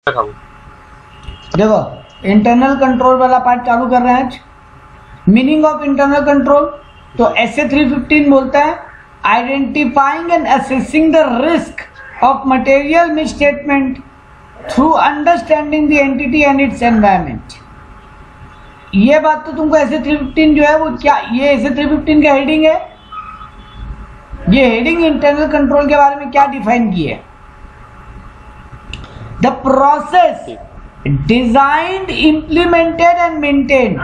देखो internal control वाला part चालू कर रहे हैं आज। मीनिंग ऑफ इंटरनल कंट्रोल तो SA 315 बोलता है identifying and assessing the risk of material misstatement through understanding the entity and its environment. ये बात तो तुमको SA 315 जो है वो क्या, ये SA 315 का हेडिंग है। ये हेडिंग इंटरनल कंट्रोल के बारे में क्या डिफाइन की है? The process designed, implemented and maintained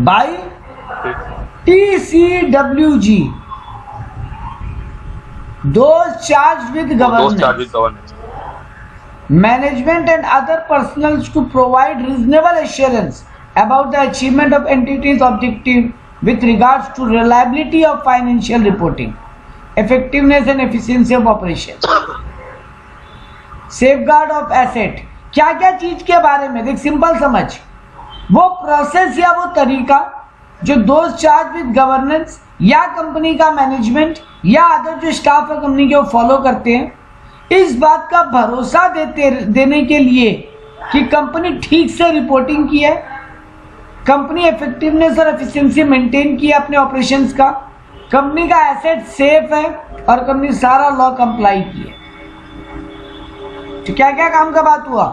by TCWG, those charged with governance, management and other personals to provide reasonable assurance about the achievement of entities' objective with regards to reliability of financial reporting, effectiveness and efficiency of operation, safeguard of asset। क्या क्या चीज के बारे में देख, simple समझ। वो process या वो तरीका जो दोस्त चार्ज विद गवर्नेंस या कंपनी का मैनेजमेंट या अदर जो स्टाफ है कंपनी के वो फॉलो करते हैं, इस बात का भरोसा देने के लिए कि कंपनी ठीक से रिपोर्टिंग की है, कंपनी इफेक्टिवनेस और एफिशिएंसी मेंटेन की है अपने ऑपरेशंस का, कंपनी का एसेट सेफ है और कंपनी सारा लॉ कंप्लाई की है। तो क्या क्या काम का बात हुआ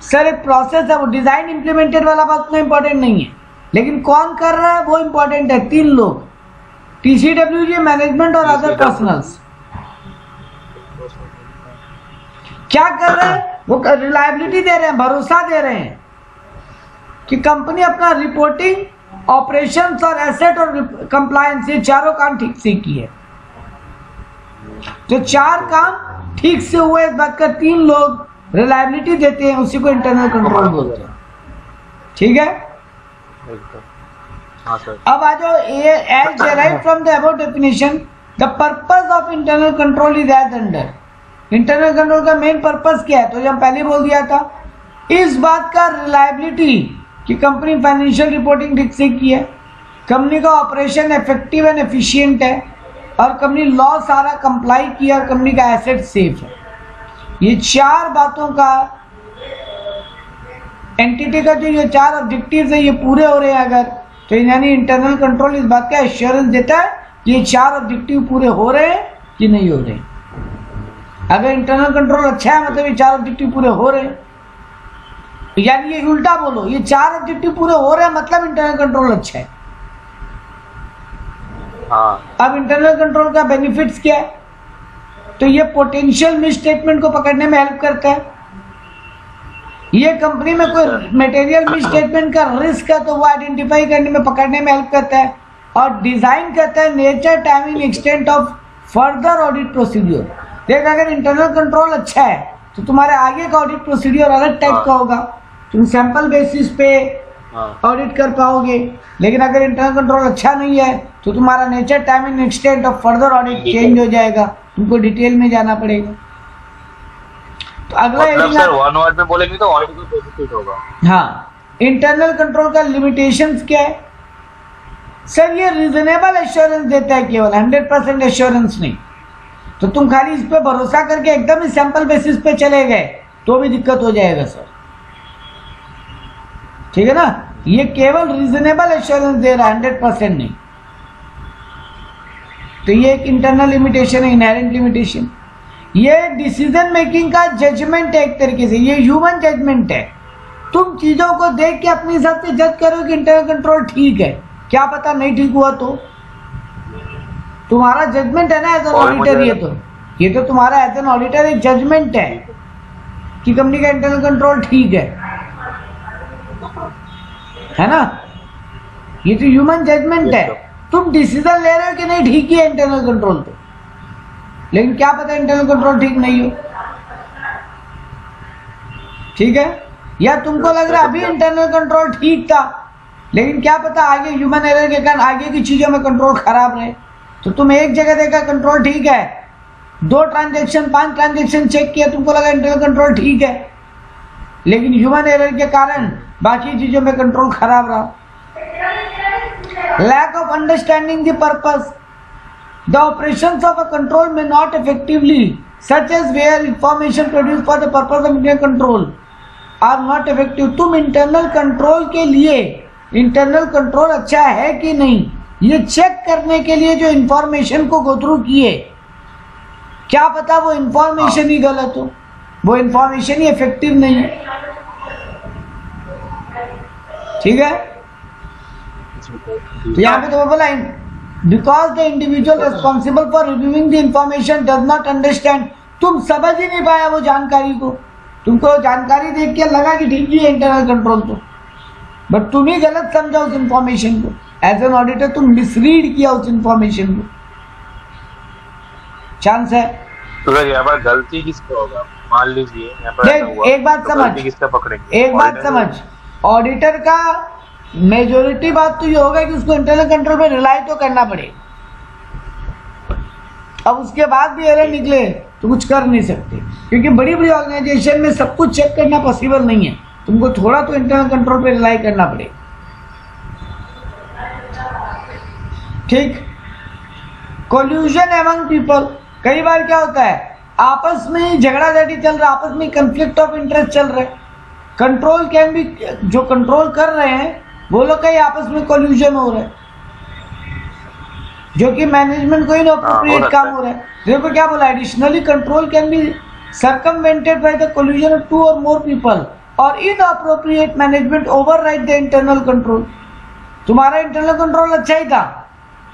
सर? एक प्रोसेस है, वो डिजाइन इंप्लीमेंटेड वाला बात उतना इंपॉर्टेंट नहीं है, लेकिन कौन कर रहा है वो इंपॉर्टेंट है। 3 लोग, TCWG, मैनेजमेंट और अदर पर्सनल्स। क्या कर रहे हैं? वो रिलायबिलिटी दे रहे हैं, भरोसा दे रहे हैं कि कंपनी अपना रिपोर्टिंग, ऑपरेशंस और एसेट और कंप्लायंस, ये चारों काम ठीक से किए। जो 4 काम ठीक से हुए इस बात का 3 लोग रिलायबिलिटी देते हैं, उसी को इंटरनल कंट्रोल बोलते हैं। ठीक है, अब आ जाओ। As derived from the above definition the purpose of internal control is as under. Internal control का मेन पर्पस क्या है? तो जब पहले बोल दिया था, इस बात का रिलायबिलिटी कि कंपनी फाइनेंशियल रिपोर्टिंग ठीक से की है, कंपनी का ऑपरेशन इफेक्टिव एंड एफिशिएंट है और कंपनी लॉ सारा कंप्लाई किया और कंपनी का एसेट सेफ है। ये 4 बातों का एंटिटी का जो ये 4 ऑब्जेक्टिव्स है ये पूरे हो रहे हैं अगर, तो यानी इंटरनल कंट्रोल इस बात का एश्योरेंस देता है कि ये 4 ऑब्जेक्टिव पूरे हो रहे हैं कि नहीं हो रहे। अगर इंटरनल कंट्रोल अच्छा है मतलब ये 4 ऑब्जेक्टिव पूरे हो रहे हैं, यानी ये उल्टा बोलो, ये 4 ऑब्जेक्टिव पूरे हो रहे हैं मतलब इंटरनल कंट्रोल अच्छा है। हाँ। अब इंटरनल कंट्रोल का बेनिफिट्स क्या है? तो ये पोटेंशियल मिसस्टेटमेंट को पकड़ने में हेल्प करता है। ये कंपनी में कोई मटेरियल मिसस्टेटमेंट का रिस्क है तो वो आइडेंटिफाई करने में, पकड़ने में हेल्प करता है। और डिजाइन करता है nature, timing, extent of further audit procedure. देख, अगर इंटरनल कंट्रोल अच्छा है तो तुम्हारे आगे का ऑडिट प्रोसीड्योर अलग टाइप का होगा, तुम सैंपल बेसिस पे ऑडिट कर पाओगे। लेकिन अगर इंटरनल कंट्रोल अच्छा नहीं है तो तुम्हारा nature, timing, extent of further audit change हो जाएगा, तुमको डिटेल में जाना पड़ेगा। तो अगला सर वन वर्ड में बोलेंगे तो ऑडिट का बेनिफिट होगा। हाँ, इंटरनल कंट्रोल का लिमिटेशंस क्या है? सर ये रीजनेबल एश्योरेंस देता है, केवल 100% एश्योरेंस नहीं। तो तुम खाली इस पे भरोसा करके एकदम ही सैंपल बेसिस पे चले गए तो भी दिक्कत हो जाएगा सर। ठीक है ना, ये केवल रीजनेबल एश्योरेंस दे रहा है, 100% नहीं। तो ये एक इंटरनल लिमिटेशन है, इनहेरेंट लिमिटेशन। ये डिसीजन मेकिंग का जजमेंट है, एक तरीके से ये ह्यूमन जजमेंट है। तुम चीजों को देख के अपने हिसाब से जज करो कि इंटरनल कंट्रोल ठीक है, क्या पता नहीं ठीक हुआ तो तुम्हारा जजमेंट है ना एज एन ऑडिटर। ये तो तुम्हारा एज एन ऑडिटर एक जजमेंट है कि कंपनी का इंटरनल कंट्रोल ठीक है ना। ये तो ह्यूमन जजमेंट है, तुम डिसीजन ले रहे हो कि नहीं ठीक ही है इंटरनल कंट्रोल तो, लेकिन क्या पता इंटरनल कंट्रोल ठीक नहीं हो। ठीक है, या तुमको लग रहा है अभी इंटरनल कंट्रोल ठीक था, लेकिन क्या पता आगे ह्यूमन एरर के कारण आगे की चीजों में कंट्रोल खराब रहे। तो तुम एक जगह देखा कंट्रोल ठीक है, 2 ट्रांजेक्शन 5 ट्रांजेक्शन चेक किया, तुमको लगा इंटरनल कंट्रोल ठीक है, लेकिन ह्यूमन एरर के कारण बाकी चीजों में कंट्रोल खराब रहा। Lack of understanding the purpose, The operations of a control may not effectively such as where information produce for the purpose of internal control are not effective. तुम इंटरनल कंट्रोल के लिए, इंटरनल कंट्रोल अच्छा है कि नहीं ये check करने के लिए जो इंफॉर्मेशन को गो थ्रू किए, क्या पता वो इंफॉर्मेशन ही गलत हो, वो इंफॉर्मेशन ही इफेक्टिव नहीं है। ठीक है, तो यहाँ पे तो बोला because the individual responsible for reviewing the information does not understand. तुम समझ ही नहीं पाया वो जानकारी को, तुमको जानकारी देख के लगा कि ठीक ही है इंटरनल कंट्रोल तो, बट तुम ही गलत समझा उस इंफॉर्मेशन को। एज एन ऑडिटर तुम मिसरीड किया उस इंफॉर्मेशन को, चांस है। तो सर यहाँ पर गलती किसका होगा? मान लीजिए यहाँ पर एक बात तो समझ, किसका पकड़ेंगे? एक बात समझ, ऑडिटर का मेजोरिटी बात तो ये होगा कि उसको इंटरनल कंट्रोल पे रिलाई तो करना पड़े। अब उसके बाद भी एरर निकले तो कुछ कर नहीं सकते, क्योंकि बड़ी बड़ी ऑर्गेनाइजेशन में सब कुछ चेक करना पॉसिबल नहीं है, तुमको थोड़ा तो इंटरनल कंट्रोल पे रिलाई करना पड़े। ठीक, कोल्यूजन एमंग पीपल, कई बार क्या होता है आपस में ही झगड़ा झाटी चल रहा है, आपस में कंफ्लिक्ट ऑफ इंटरेस्ट चल रहा है। कंट्रोल कैन भी, जो कंट्रोल कर रहे हैं वो लोग कहीं आपस में कोल्यूजन हो रहा है, जो कि मैनेजमेंट को इनअप्रोप्रिएट काम हो रहा है। देखो क्या बोला, additionally control can be circumvented by the collusion of 2 or more people or inappropriate management override the internal control. तुम्हारा इंटरनल कंट्रोल अच्छा ही था,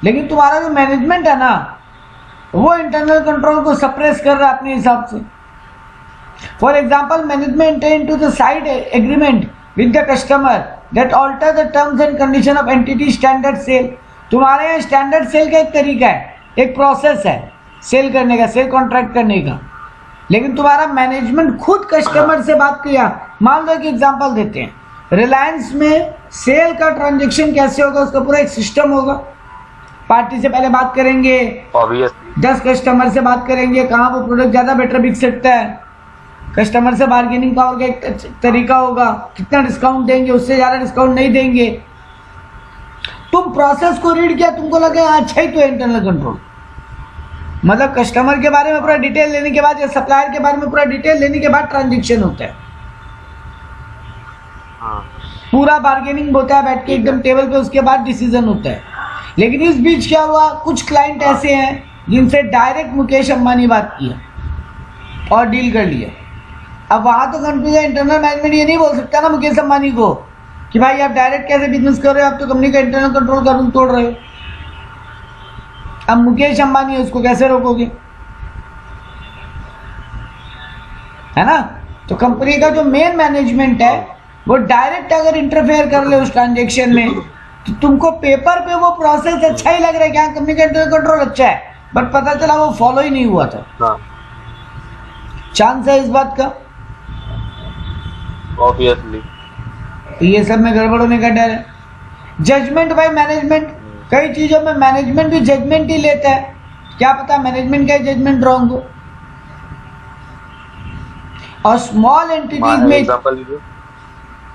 लेकिन तुम्हारा जो मैनेजमेंट है ना वो इंटरनल कंट्रोल को सप्रेस कर रहा है अपने हिसाब से। For example, management into the side agreement with the customer that alter the terms and condition of entity standard sale. तुम्हारे यहाँ स्टैंडर्ड सेल का एक तरीका है, एक प्रोसेस है सेल करने का, सेल कॉन्ट्रैक्ट करने का, लेकिन तुम्हारा मैनेजमेंट खुद कस्टमर से बात किया। मान लो एक एग्जांपल देते हैं, रिलायंस में सेल का ट्रांजैक्शन कैसे होगा, उसका पूरा एक सिस्टम होगा। पार्टी से पहले बात करेंगे, 10 कस्टमर से बात करेंगे, कहाँ वो प्रोडक्ट ज़्यादा बेटर बिक सकता है, कस्टमर से बार्गेनिंग पावर का एक तरीका होगा, कितना डिस्काउंट देंगे, उससे ज़्यादा डिस्काउंट नहीं देंगे। तुम प्रोसेस को रीड किया, तुमको लगे अच्छा ही तो इंटरनल कंट्रोल, मतलब कस्टमर के बारे में पूरा डिटेल लेने के बाद या सप्लायर के बारे में पूरा डिटेल लेने के बाद ट्रांजैक्शन होता है, पूरा बार्गेनिंग होता है बैठ के एकदम टेबल पे, उसके बाद डिसीजन होता है। लेकिन इस बीच क्या हुआ, कुछ क्लाइंट ऐसे हैं जिनसे डायरेक्ट मुकेश अंबानी बात किया और डील कर लिया। अब वहां तो कंपनी का इंटरनल मैनेजमेंट ये नहीं बोल सकता ना मुकेश अंबानी को कि भाई आप डायरेक्ट कैसे बिजनेस कर रहे हो, आप तो कंपनी का इंटरनल कंट्रोल का रूल तोड़ रहे हो। अब मुकेश अंबानी है, उसको कैसे रोकोगे, है ना। तो कंपनी का जो मेन मैनेजमेंट है वो डायरेक्ट अगर इंटरफेयर कर ले उस ट्रांजैक्शन में, तो तुमको पेपर पे वो प्रोसेस अच्छा ही लग रहा है कि हाँ कंपनी का इंटरनल कंट्रोल अच्छा है, बट पता चला वो फॉलो ही नहीं हुआ था। चांस है इस बात का, ऑब्वियसली। तो ये सब में गड़बड़ होने का डर है। जजमेंट बाय मैनेजमेंट, कई चीजों में मैनेजमेंट भी जजमेंट ही लेता है, क्या पता मैनेजमेंट का जजमेंट रॉन्ग हो। और स्मॉल एंटिटीज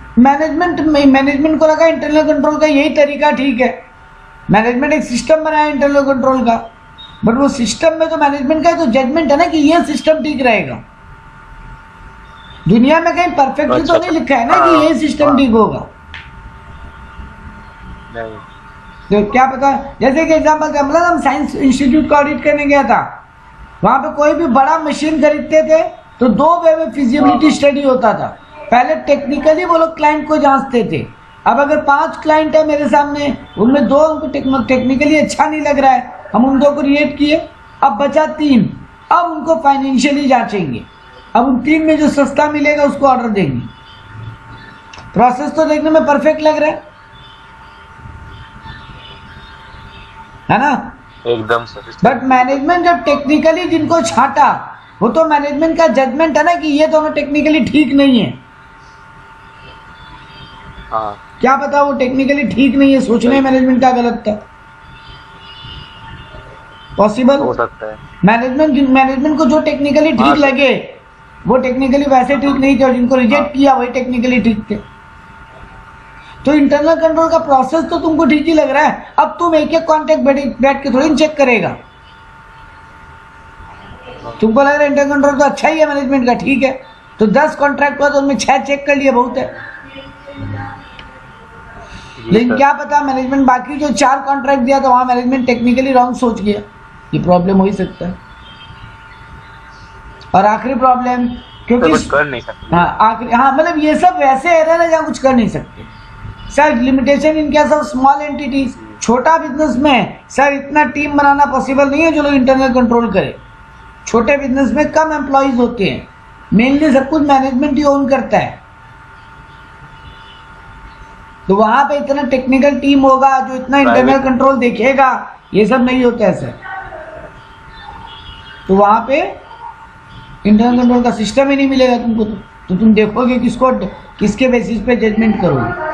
में मैनेजमेंट को लगा इंटरनल कंट्रोल का यही तरीका ठीक है, मैनेजमेंट एक सिस्टम बनाया इंटरनल कंट्रोल का, बट वो सिस्टम में तो मैनेजमेंट का तो जजमेंट है ना कि ये सिस्टम ठीक रहेगा। दुनिया में कहीं परफेक्टली तो नहीं लिखा है ना कि ये सिस्टम ठीक होगा। तो क्या पता, जैसे कि एग्जांपल का मतलब हम साइंस इंस्टीट्यूट का ऑडिट करने गया था, वहां पे कोई भी बड़ा मशीन खरीदते थे तो 2 वे में फिजिबिलिटी स्टडी होता था। पहले टेक्निकली वो लोग क्लाइंट को जांचते थे, अब अगर 5 क्लाइंट है मेरे सामने, उनमें 2 हमको टेक्निकली अच्छा नहीं लग रहा है, हम उन 2 को रिएक्ट किए, अब बचा 3, अब उनको फाइनेंशियली जांचेंगे, अब उन 3 में जो सस्ता मिलेगा उसको ऑर्डर देंगे। प्रोसेस तो देखने में परफेक्ट लग रहा है ना, एकदम। बट मैनेजमेंट जब टेक्निकली जिनको छांटा, वो तो मैनेजमेंट का जजमेंट है ना कि ये दोनों टेक्निकली ठीक नहीं है। हाँ। क्या पता वो टेक्निकली ठीक नहीं है, सोचने मैनेजमेंट का गलत था, पॉसिबल हो सकता है। मैनेजमेंट को जो टेक्निकली ठीक लगे वो टेक्निकली वैसे ठीक नहीं थे, और जिनको रिजेक्ट किया वही टेक्निकली ठीक थे। तो इंटरनल कंट्रोल का प्रोसेस तो तुमको ठीक ही लग रहा है, अब तुम एक-एक कॉन्टेक्ट बैठ के थोड़ी चेक करेगा, तुमको लग रहा है इंटरनल कंट्रोल तो अच्छा ही है मैनेजमेंट का, ठीक है, तो 10 कॉन्ट्रैक्ट हुआ तो उनमें 6 चेक कर लिए, बहुत है। लेकिन क्या पता मैनेजमेंट बाकी जो 4 कॉन्ट्रैक्ट दिया तो वहां मैनेजमेंट टेक्निकली रॉन्ग सोच गया, ये प्रॉब्लम हो ही सकता है। और आखिरी प्रॉब्लम, क्योंकि कुछ कर नहीं सकते। हाँ आखिरी, हाँ मतलब ये सब वैसे एरर है जहाँ कुछ कर नहीं सकते sir. Limitation in case of small entities, छोटा बिजनेस में सर इतना टीम बनाना पॉसिबल नहीं है जो लोग इंटरनल कंट्रोल करे। छोटे बिजनेस में कम एम्प्लॉइज होते हैं, मेनली सब कुछ मैनेजमेंट ही ओन करता है, तो वहां पे इतना टेक्निकल टीम होगा जो इतना इंटरनल कंट्रोल देखेगा, ये सब नहीं होता है सर। तो वहां पे इंटरनल कंट्रोल का सिस्टम ही नहीं मिलेगा तुमको, तो तुम देखोगे किसको, किसके बेसिस पे जजमेंट करोगे।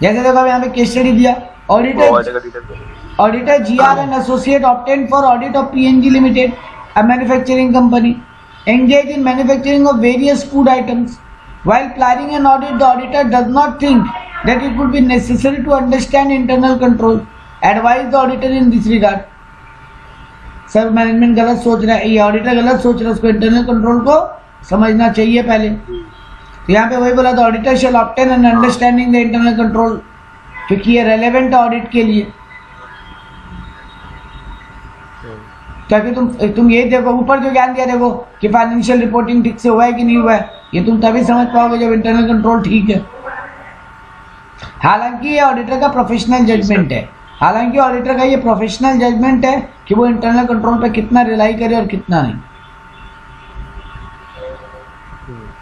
जैसे देखो अब यहाँ पे केस स्टडी दिया, auditor GR and associate obtained for audit of PNG limited, a manufacturing company engaged in manufacturing of various food items. While planning an audit, the auditor does not think that it would be necessary to understand internal control. Advise the auditor in this regard. Sir management गलत सोच रहा है, ये auditor गलत सोच रहा है, उसको इंटरनल कंट्रोल को समझना चाहिए पहले। तो यहाँ पे वही बोला था, auditor shall obtain an understanding the internal control, क्योंकि ये रेलेवेंट है ऑडिट के लिए। ताकि तुम ये देखो, ऊपर जो ज्ञान दिया देखो कि फाइनेंशियल रिपोर्टिंग ठीक से हुआ है कि नहीं हुआ है, ये तुम तभी समझ पाओगे जब इंटरनल कंट्रोल ठीक है। हालांकि ये ऑडिटर का प्रोफेशनल जजमेंट है, हालांकि ऑडिटर का ये प्रोफेशनल जजमेंट है कि वो इंटरनल कंट्रोल पे कितना रिलाई करे और कितना नहीं,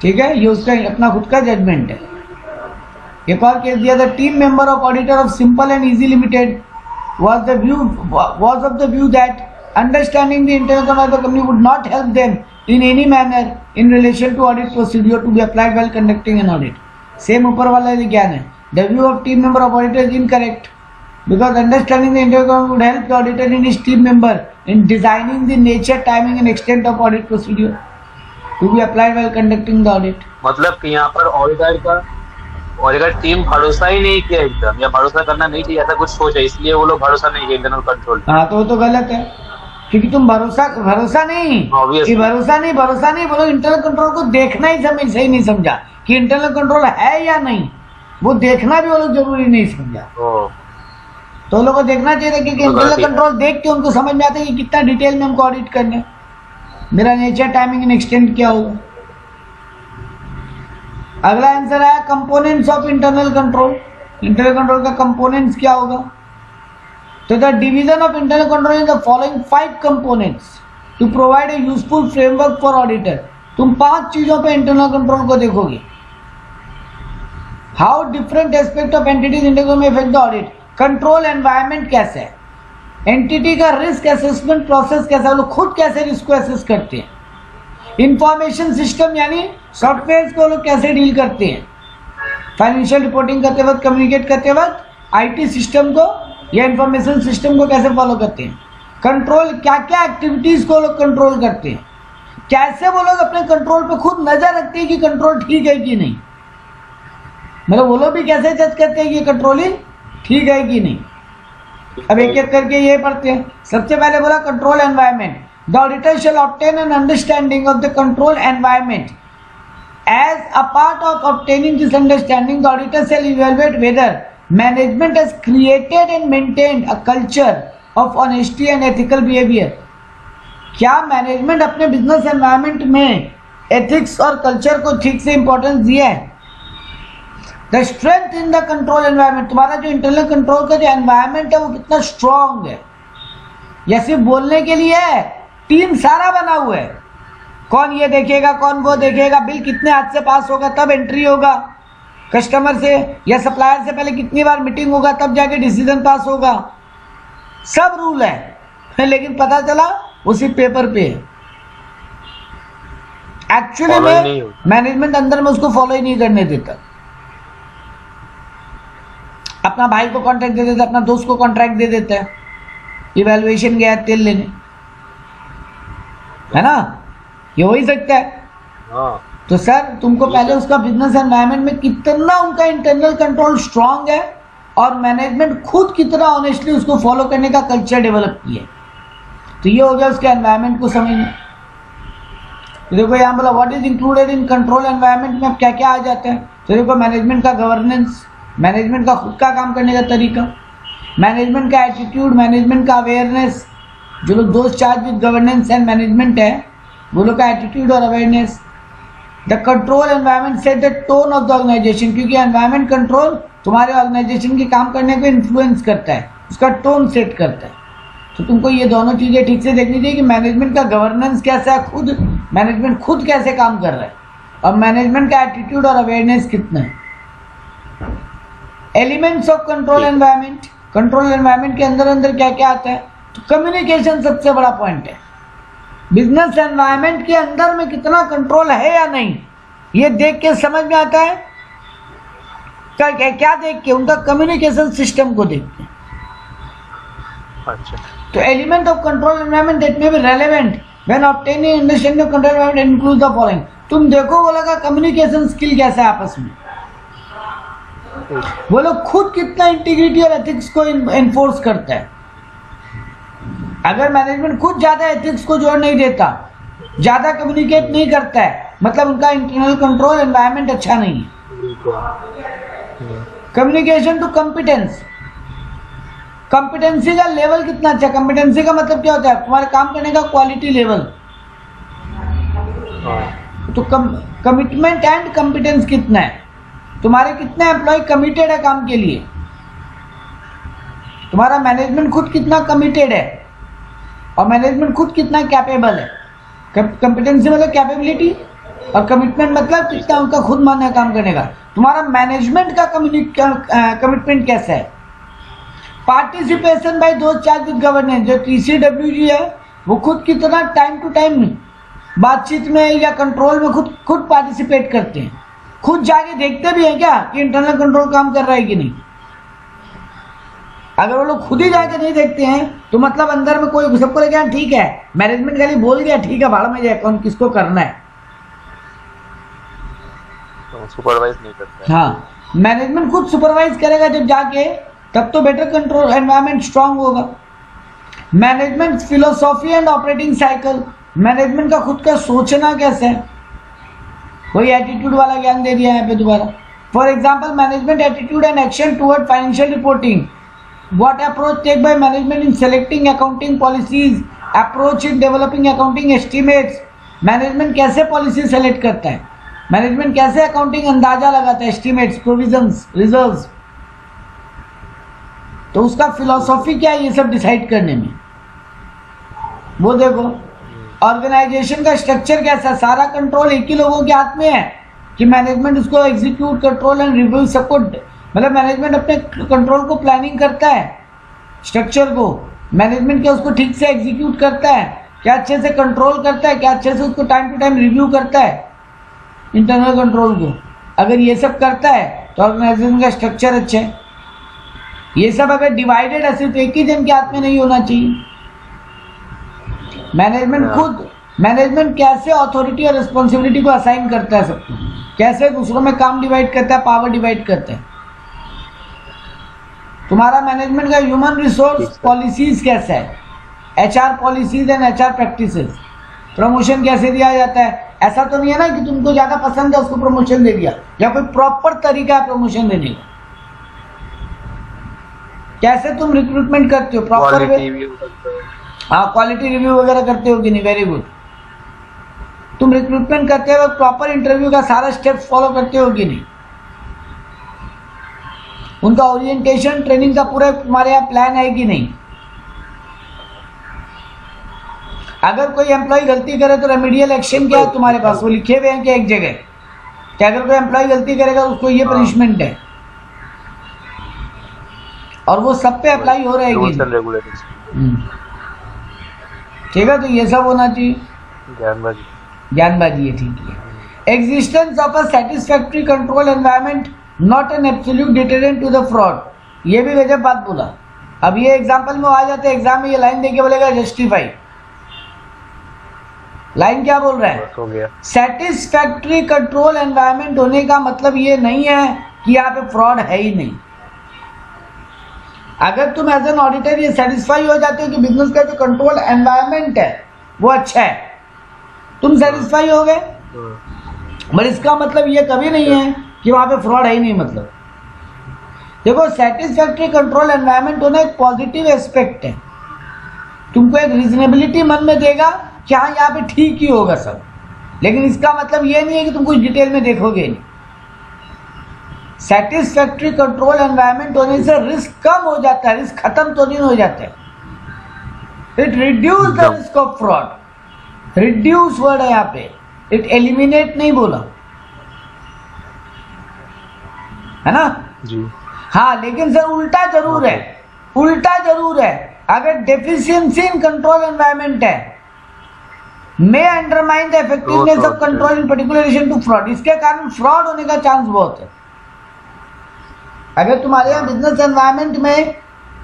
ठीक है, ये उसका अपना खुद का जजमेंट है। एक और केस दिया था, team member of auditor of simple and easy limited was of the view that understanding the internal control of the company would not help them in any manner in relation to audit procedure to be applied while conducting an audit. Same ऊपर वाला ज्ञान है। The view of team member of auditor is incorrect because understanding the internal control would help the auditor and his team member in designing the nature, timing and extent of audit procedure to be applied while conducting the audit. मतलब कि यहाँ पर auditor team भरोसा ही नहीं किया एकदम, या भरोसा करना नहीं चाहिए, ऐसा कुछ सोचा, इसलिए वो लोग भरोसा नहीं किया इंटरनल कंट्रोल। हाँ तो वो तो गलत है, क्योंकि तुम भरोसा नहीं बोलो, इंटरनल कंट्रोल को देखना ही सही नहीं समझा कि इंटरनल कंट्रोल है या नहीं, वो देखना भी वो लोग जरूरी नहीं समझा। तो लोगों को देखना चाहिए था, क्योंकि इंटरनल कंट्रोल देख के उनको समझ में आता है कि कितना डिटेल में हमको ऑडिट करना है, मेरा नेचर, टाइमिंग एंड एक्सटेंट क्या होगा। अगला आंसर आया, components of internal control. Internal control का कंपोनेंट्स क्या होगा, तो the division of internal control in the following 5 components to provide a useful framework for auditor. तुम 5 चीजों पे इंटरनल कंट्रोल को देखोगे। How different aspect of entities internal में effect the audit. Control environment कैसे है, एंटिटी का रिस्क असेसमेंट प्रोसेस कैसा है, लोग खुद कैसे रिस्क को असेस करते हैं, इंफॉर्मेशन सिस्टम यानी सॉफ्टवेयर को लोग कैसे डील करते हैं, फाइनेंशियल रिपोर्टिंग करते वक्त, कम्युनिकेट करते वक्त आईटी सिस्टम को या इंफॉर्मेशन सिस्टम को कैसे फॉलो करते हैं, कंट्रोल क्या क्या एक्टिविटीज को लोग कंट्रोल करते हैं, कैसे वो लोग अपने कंट्रोल पे खुद नजर रखते हैं कि कंट्रोल ठीक है कि नहीं, मतलब वो लोग भी कैसे जज करते हैं कि कंट्रोलिंग ठीक है कि नहीं। अब एक एक करके ये पढ़ते हैं। सबसे पहले बोला control environment. The auditor shall obtain an understanding of the control environment. As a part of obtaining this understanding, the auditor shall evaluate whether management has created and maintained a culture of honesty and ethical behavior. क्या management अपने business environment में ethics और culture को ठीक से importance दिया है। The strength in the control environment, तुम्हारा जो इंटरनल कंट्रोल का जो एनवायरनमेंट है वो कितना स्ट्रांग है, या सिर्फ बोलने के लिए है, टीम सारा बना हुआ है, कौन ये देखेगा, कौन वो देखेगा, बिल कितने हाथ से पास होगा तब एंट्री होगा, कस्टमर से या सप्लायर से पहले कितनी बार मीटिंग होगा तब जाके डिसीजन पास होगा, सब रूल है, लेकिन पता चला उसी पेपर पे एक्चुअली में मैनेजमेंट अंदर में उसको फॉलो ही नहीं करने देता। अपना भाई को कॉन्ट्रैक्ट दे देता, अपना दोस्त को कॉन्ट्रैक्ट दे देता है, इवैल्यूएशन गया तेल लेने, है ना, ये हो ही सकता है। तो सर तुमको पहले उसका बिजनेस एनवायरनमेंट में कितना उनका इंटरनल कंट्रोल स्ट्रांग है और मैनेजमेंट खुद कितना ऑनेस्टली उसको फॉलो करने का कल्चर डेवलप किया। तो ये हो गया उसके एनवायरनमेंट को समझना। तो देखो यहाँ बोला what is included in control environment में अब क्या क्या आ जाता है। तो देखो मैनेजमेंट का गवर्नेंस, मैनेजमेंट का खुद का काम करने का तरीका, मैनेजमेंट का एटीट्यूड, मैनेजमेंट का अवेयरनेस, जो लोग those charge with governance and management है वो लोग का एटीट्यूड और awareness. The control environment set the tone of the organisation, क्योंकि एनवायरनमेंट कंट्रोल तुम्हारे ऑर्गेनाइजेशन के काम करने को इन्फ्लुएंस करता है, उसका टोन सेट करता है। तो तुमको ये दोनों चीजें ठीक से देखनी चाहिए कि मैनेजमेंट का गवर्नेंस कैसा है, खुद मैनेजमेंट खुद कैसे काम कर रहा है, और मैनेजमेंट का एटीट्यूड और अवेयरनेस कितना है। Elements of control environment, control environment के अंदर अंदर क्या क्या आता है। तो कम्युनिकेशन सबसे बड़ा पॉइंट है। बिजनेस एनवायरनमेंट के अंदर में कितना कंट्रोल है या नहीं, ये देख के समझ में आता है। क्या देख के, उनका कम्युनिकेशन सिस्टम को देख के। अच्छा, तो element of control environment that may be relevant when obtaining understanding of control environment include the following. तुम देखो वो लगा कम्युनिकेशन स्किल कैसा है आपस में, वो लोग खुद कितना इंटीग्रिटी और एथिक्स को एनफोर्स करता है। अगर मैनेजमेंट खुद ज्यादा एथिक्स को जोड़ नहीं देता, ज्यादा कम्युनिकेट नहीं करता है, मतलब उनका इंटरनल कंट्रोल एनवायरनमेंट अच्छा नहीं है। कम्युनिकेशन टू कॉम्पिटेंस, कॉम्पिटेंसी का लेवल कितना अच्छा। कॉम्पिटेंसी का मतलब क्या होता है, तुम्हारे काम करने का क्वालिटी लेवल। तो कमिटमेंट एंड कॉम्पिटेंस कितना है, तुम्हारे कितने एम्प्लॉय कमिटेड है काम के लिए, तुम्हारा मैनेजमेंट खुद कितना कमिटेड है, और मैनेजमेंट खुद कितना कैपेबल है। कॉम्पिटेंसी मतलब कैपेबिलिटी, और कमिटमेंट मतलब कितना उनका खुद मन है काम करने का। तुम्हारा मैनेजमेंट का कमिटमेंट कैसा है। Participation by those charge with governance, जो TCWG है वो खुद कितना टाइम टू टाइम बातचीत में या कंट्रोल में खुद पार्टिसिपेट करते हैं, खुद जाके देखते भी हैं क्या कि इंटरनल कंट्रोल काम कर रहा है कि नहीं। अगर वो लोग खुद ही जाके नहीं देखते हैं तो मतलब अंदर में कोई सबको लगे ठीक है मैनेजमेंट खाली बोल गया, ठीक है भाड़ में जाए, कौन किसको करना है, सुपरवाइज नहीं करता है। हाँ, मैनेजमेंट खुद सुपरवाइज करेगा जब जाके, तब तो बेटर कंट्रोल एनवायरनमेंट स्ट्रांग होगा। Management philosophy and operating cycle, management का खुद का सोचना कैसा है, वही एटीट्यूड वाला ज्ञान दे दिया है यहाँ पे दोबारा। For example management attitude and action toward financial reporting, what approach take by management in selecting accounting policies, approach in developing accounting estimates। Management कैसे पॉलिसी सेलेक्ट करता है, मैनेजमेंट कैसे अकाउंटिंग अंदाजा लगाता है, एस्टिमेट्स, प्रोविजंस, रिजर्व्स, तो उसका philosophy क्या है ये सब डिसाइड करने में। वो देखो ऑर्गेनाइजेशन का स्ट्रक्चर कैसा, सारा कंट्रोल एक ही लोगों के हाथ में है कि मैनेजमेंट उसको एग्जीक्यूट, कंट्रोल एंड रिव्यू सबको, मतलब मैनेजमेंट अपने कंट्रोल को प्लानिंग करता है, स्ट्रक्चर को मैनेजमेंट क्या उसको ठीक से एग्जीक्यूट करता है, क्या अच्छे से कंट्रोल करता है, क्या अच्छे से उसको टाइम टू टाइम रिव्यू करता है इंटरनल कंट्रोल को। अगर ये सब करता है तो ऑर्गेनाइजेशन का स्ट्रक्चर अच्छा है। ये सब अगर डिवाइडेड है, सिर्फ एक ही जन के हाथ में नहीं होना चाहिए। मैनेजमेंट कैसे अथॉरिटी और रिस्पॉन्सिबिलिटी को असाइन करता है सबको, कैसे दूसरों में काम डिवाइड करता है, पावर डिवाइड करता है। तुम्हारा मैनेजमेंट का ह्यूमन रिसोर्स पॉलिसीज कैसा है, HR policies and HR practices, promotion कैसे दिया जाता है। ऐसा तो नहीं है ना कि तुमको ज्यादा पसंद है उसको प्रमोशन दे दिया, या कोई प्रॉपर तरीका है प्रमोशन देने का। कैसे तुम रिक्रूटमेंट करते हो, प्रॉपर वे, हाँ क्वालिटी रिव्यू वगैरह करते हो कि नहीं, वेरी गुड। तुम रिक्रूटमेंट करते हो प्रॉपर इंटरव्यू का सारा स्टेप्स फॉलो करते हो कि नहीं, उनका ओरिएंटेशन ट्रेनिंग का पूरा तुम्हारे यहाँ प्लान है कि नहीं। अगर कोई एम्प्लॉय गलती करे तो रेमेडियल एक्शन क्या है तुम्हारे पास, वो लिखे हुए हैं कि एक जगह कि अगर कोई एम्प्लॉय गलती करेगा उसको ये पनिशमेंट है, और वो सब पे अप्लाई हो रहेगी। ठीक है, तो ये सब होना चाहिए, ज्ञानबाजी है, ठीक है। Existence of a satisfactory control environment not an absolute deterrent to the fraud, ये भी गजब बात बोला। अब ये एग्जाम्पल में आ जाते हैं, एग्जाम में ये लाइन देके बोलेगा जस्टिफाई, लाइन क्या बोल रहा है, सेटिस्फैक्ट्री कंट्रोल एनवायरनमेंट होने का मतलब ये नहीं है कि यहाँ पे फ्रॉड है ही नहीं। अगर तुम एज एन ऑडिटर ये सेटिस्फाई हो जाते हो कि बिजनेस का जो कंट्रोल एनवायरनमेंट है वो अच्छा है, तुम सेटिस्फाई हो गए, बट इसका मतलब ये कभी नहीं है कि वहां पे फ्रॉड है ही नहीं। मतलब देखो, सेटिस्फैक्ट्री कंट्रोल एनवायरनमेंट होना एक पॉजिटिव एस्पेक्ट है, तुमको एक रीजनेबिलिटी मन में देगा कि हाँ यहाँ पे ठीक ही होगा सब, लेकिन इसका मतलब ये नहीं है कि तुम कुछ डिटेल में देखोगे नहीं। सेटिस्फैक्ट्री कंट्रोल एनवायरनमेंट होने से रिस्क कम हो जाता है, रिस्क खत्म तो नहीं हो जाता है। It reduce the risk of fraud, reduce word है यहाँ पे, इट एलिमिनेट नहीं बोला है ना जी। हाँ, लेकिन सर उल्टा जरूर है, उल्टा जरूर है। अगर डेफिशिएंसी इन कंट्रोल एनवायरनमेंट है may undermine the effectiveness of control in particular relation to fraud, इसके कारण फ्रॉड होने का चांस बहुत है। अगर तुम्हारे यहाँ बिजनेस एनवायरनमेंट में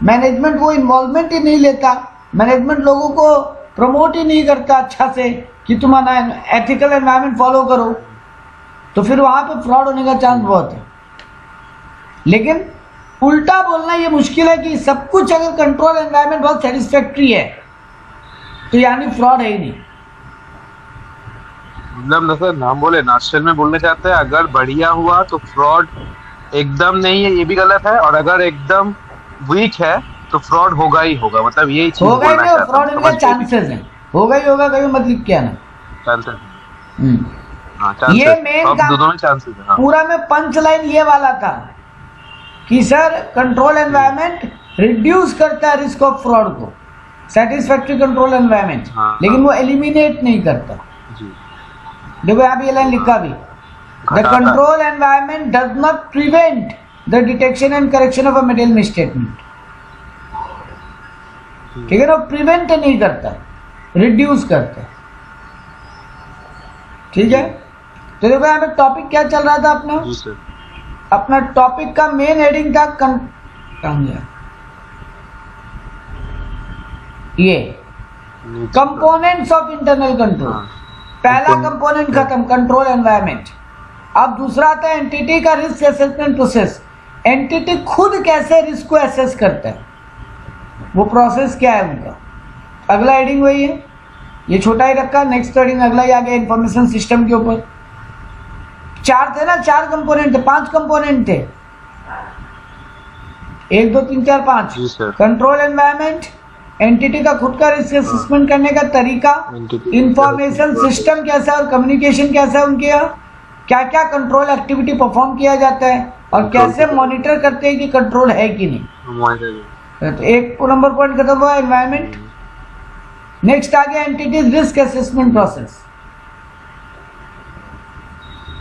मैनेजमेंट वो इन्वॉल्वमेंट ही नहीं लेता, मैनेजमेंट लोगों को प्रमोट ही नहीं करता अच्छा से कि तुम एथिकल एनवायरनमेंट फॉलो करो, तो फिर वहां पे फ्रॉड होने का चांस बहुत है। लेकिन उल्टा बोलना ये मुश्किल है कि सब कुछ अगर कंट्रोल एनवायरनमेंट बहुत सेटिस्फैक्ट्री है तो यानी फ्रॉड है ही नहीं। मतलब सर नाम बोले नाश्ते में बोलना चाहते हैं, अगर बढ़िया हुआ तो फ्रॉड एकदम नहीं है, ये भी गलत है, और अगर एकदम वीक है तो फ्रॉड होगा ही होगा, मतलब यही चीज होगा ही नहीं, फ्रॉड होने के चांसेस हैं, होगा ही होगा, कभी मत लिख के आना। चांसेस, हाँ ये मेन का दोनों में चांसेस है। हाँ। पूरा में पंच लाइन ये वाला था कि सर कंट्रोल एनवायरनमेंट रिड्यूस करता है रिस्क ऑफ फ्रॉड को, सेटिस्फैक्ट्री कंट्रोल एनवायरनमेंट, लेकिन वो एलिमिनेट नहीं करता। देखो यहाँ पे ये लाइन लिखा भी, the control environment does not prevent the detection and correction of a material misstatement. ठीक है ना, प्रिवेंट नहीं करता, रिड्यूस करता है। ठीक है, तो देखो यहाँ पे टॉपिक क्या चल रहा था अपना, अपना टॉपिक का मेन हेडिंग था ये कंपोनेंट्स ऑफ इंटरनल कंट्रोल। पहला कंपोनेंट खत्म, कंट्रोल एनवायरनमेंट। अब दूसरा आता है एंटिटी का रिस्क असेसमेंट प्रोसेस। एंटिटी खुद कैसे रिस्क को एसेस करता है, वो प्रोसेस क्या है उनका। अगला हेडिंग वही है, ये छोटा ही रखा, नेक्स्ट हेडिंग अगला ही आ गया इंफॉर्मेशन सिस्टम के ऊपर। चार थे ना, चार कंपोनेंट थे, पांच कंपोनेंट थे, 1 2 3 4 5। कंट्रोल एनवायरनमेंट, एंटिटी का खुद का रिस्क असेसमेंट करने का तरीका, इंफॉर्मेशन सिस्टम कैसा और कम्युनिकेशन कैसा है उनके यहाँ, क्या क्या कंट्रोल एक्टिविटी परफॉर्म किया जाता है और कैसे मॉनिटर करते हैं कि कंट्रोल है कि नहीं। तो एक नंबर पॉइंट खत्म हुआ एनवायरनमेंट। नेक्स्ट आ गया entities risk assessment process.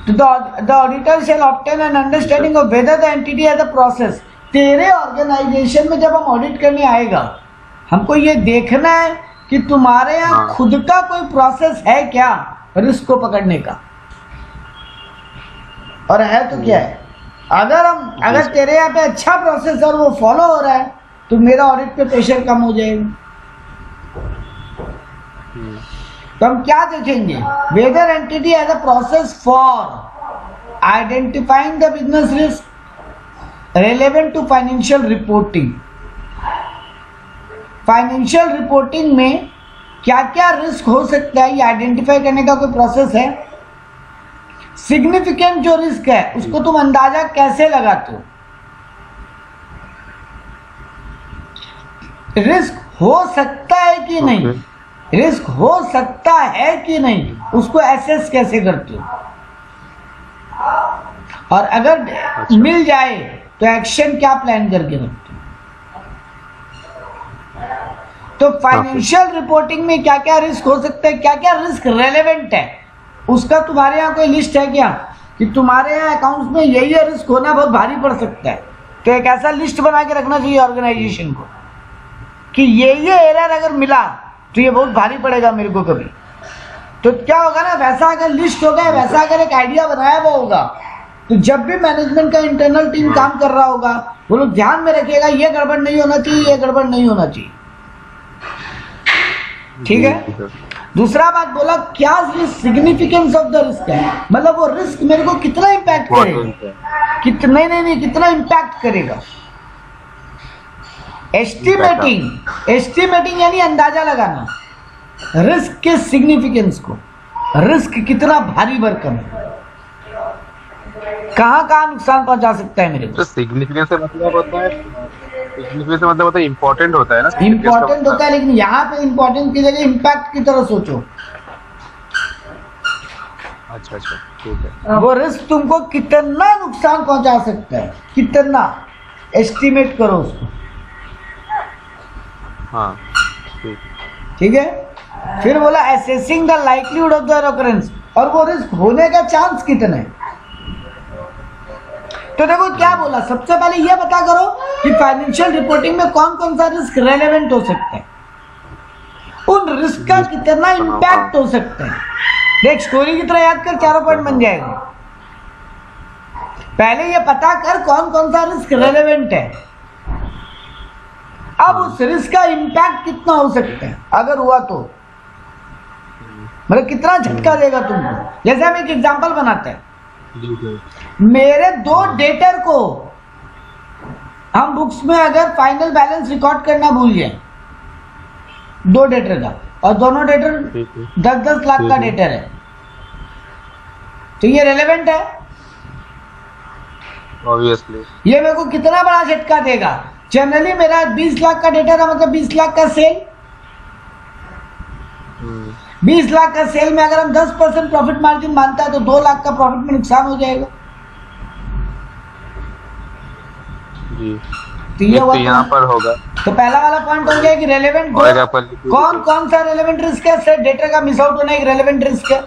The auditor shall obtain an understanding of whether the entity has a process। तेरे ऑर्गेनाइजेशन में जब हम ऑडिट करने आएगा, हमको ये देखना है कि तुम्हारे यहाँ खुद का कोई प्रोसेस है क्या रिस्क को पकड़ने का, और है तो क्या है। अगर तेरे यहाँ पे अच्छा प्रोसेस और वो फॉलो हो रहा है तो मेरा ऑडिट पे प्रेशर कम हो जाएगा। तो हम क्या देखेंगे, whether entity has a process for identifying the business risk relevant to financial reporting. Financial reporting में क्या क्या रिस्क हो सकता है ये आइडेंटिफाई करने का कोई प्रोसेस है। सिग्निफिकेंट जो रिस्क है उसको तुम अंदाजा कैसे लगाते हो, रिस्क हो सकता है कि नहीं, रिस्क हो सकता है कि नहीं, उसको एसेस कैसे करते हो, और अगर मिल जाए तो एक्शन क्या प्लान करके रखते हो। तो फाइनेंशियल रिपोर्टिंग में क्या क्या रिस्क हो सकता है, क्या क्या रिस्क रेलेवेंट है, उसका तुम्हारे यहाँ कोई लिस्ट है क्या कि तुम्हारे यहाँ अकाउंट्स में यही रिस्क होना बहुत भारी पड़ सकता है। तो एक ऐसा लिस्ट बना के रखना चाहिए ऑर्गेनाइजेशन को कि ये एरर अगर मिला तो ये बहुत भारी पड़ेगा मेरे को कभी। तो क्या होगा ना, वैसा अगर लिस्ट होगा, वैसा अगर एक आइडिया बनाया हुआ होगा, तो जब भी मैनेजमेंट का इंटरनल टीम काम कर रहा होगा वो लोग ध्यान में रखिएगा ये गड़बड़ नहीं होना चाहिए, ये गड़बड़ नहीं होना चाहिए। ठीक है। दूसरा बात बोला क्या सिग्निफिकेंस ऑफ द रिस्क है, मतलब वो रिस्क मेरे को कितना इम्पैक्ट करेगा, कितना नहीं कितना इम्पैक्ट करेगा। एस्टिमेटिंग यानी अंदाजा लगाना रिस्क के सिग्निफिकेंस को, रिस्क कितना भारी भरकम है, कहाँ नुकसान पहुंचा सकता है मेरे को। तो सिग्निफिकेंस से मतलब होता है, सिग्निफिकेंस से मतलब होता है इम्पोर्टेंट होता है ना, इम्पोर्टेंट होता है, लेकिन यहाँ पे इम्पोर्टेंट की जगह इम्पैक्ट की तरह सोचो। अच्छा ठीक है। वो रिस्क तुमको कितना नुकसान पहुंचा सकता है, कितना एस्टिमेट करो उसको। हाँ ठीक है। फिर बोला assessing the likelihood of the occurrence, और वो रिस्क होने का चांस कितना है। तो देखो क्या बोला, सबसे पहले ये पता करो कि फाइनेंशियल रिपोर्टिंग में कौन कौन सा रिस्क रेलेवेंट हो सकता है, उन रिस्क का कितना इम्पैक्ट हो सकता है। देख स्टोरी की तरह याद कर, चारों पॉइंट बन जाएगा। पहले ये पता कर कौन कौन सा रिस्क रेलेवेंट है, अब उस रिस्क का इम्पैक्ट कितना हो सकता है अगर हुआ तो, मतलब कितना झटका देगा तुमको। जैसे हम एक एग्जांपल बनाते हैं, मेरे 2 डेटर को हम बुक्स में अगर फाइनल बैलेंस रिकॉर्ड करना भूल जाए, 2 डेटर का, और दोनों डेटर 10-10 लाख का डेटर है, तो ये रेलेवेंट है ऑब्वियसली। ये मेरे को कितना बड़ा झटका देगा। जनरली मेरा 20 लाख का डेटर है, मतलब 20 लाख का सेल, 20 लाख का सेल में अगर हम 10% प्रॉफिट मार्जिन मानता है तो 2 लाख का प्रॉफिट में नुकसान हो जाएगा। जी। तो ये तो यहाँ पर होगा, तो पहला वाला पॉइंट हो गया कि रेलेवेंट कौन कौन सा रेलेवेंट रिस्क है। सर डेटा का मिस आउट होना एक रेलेवेंट रिस्क है,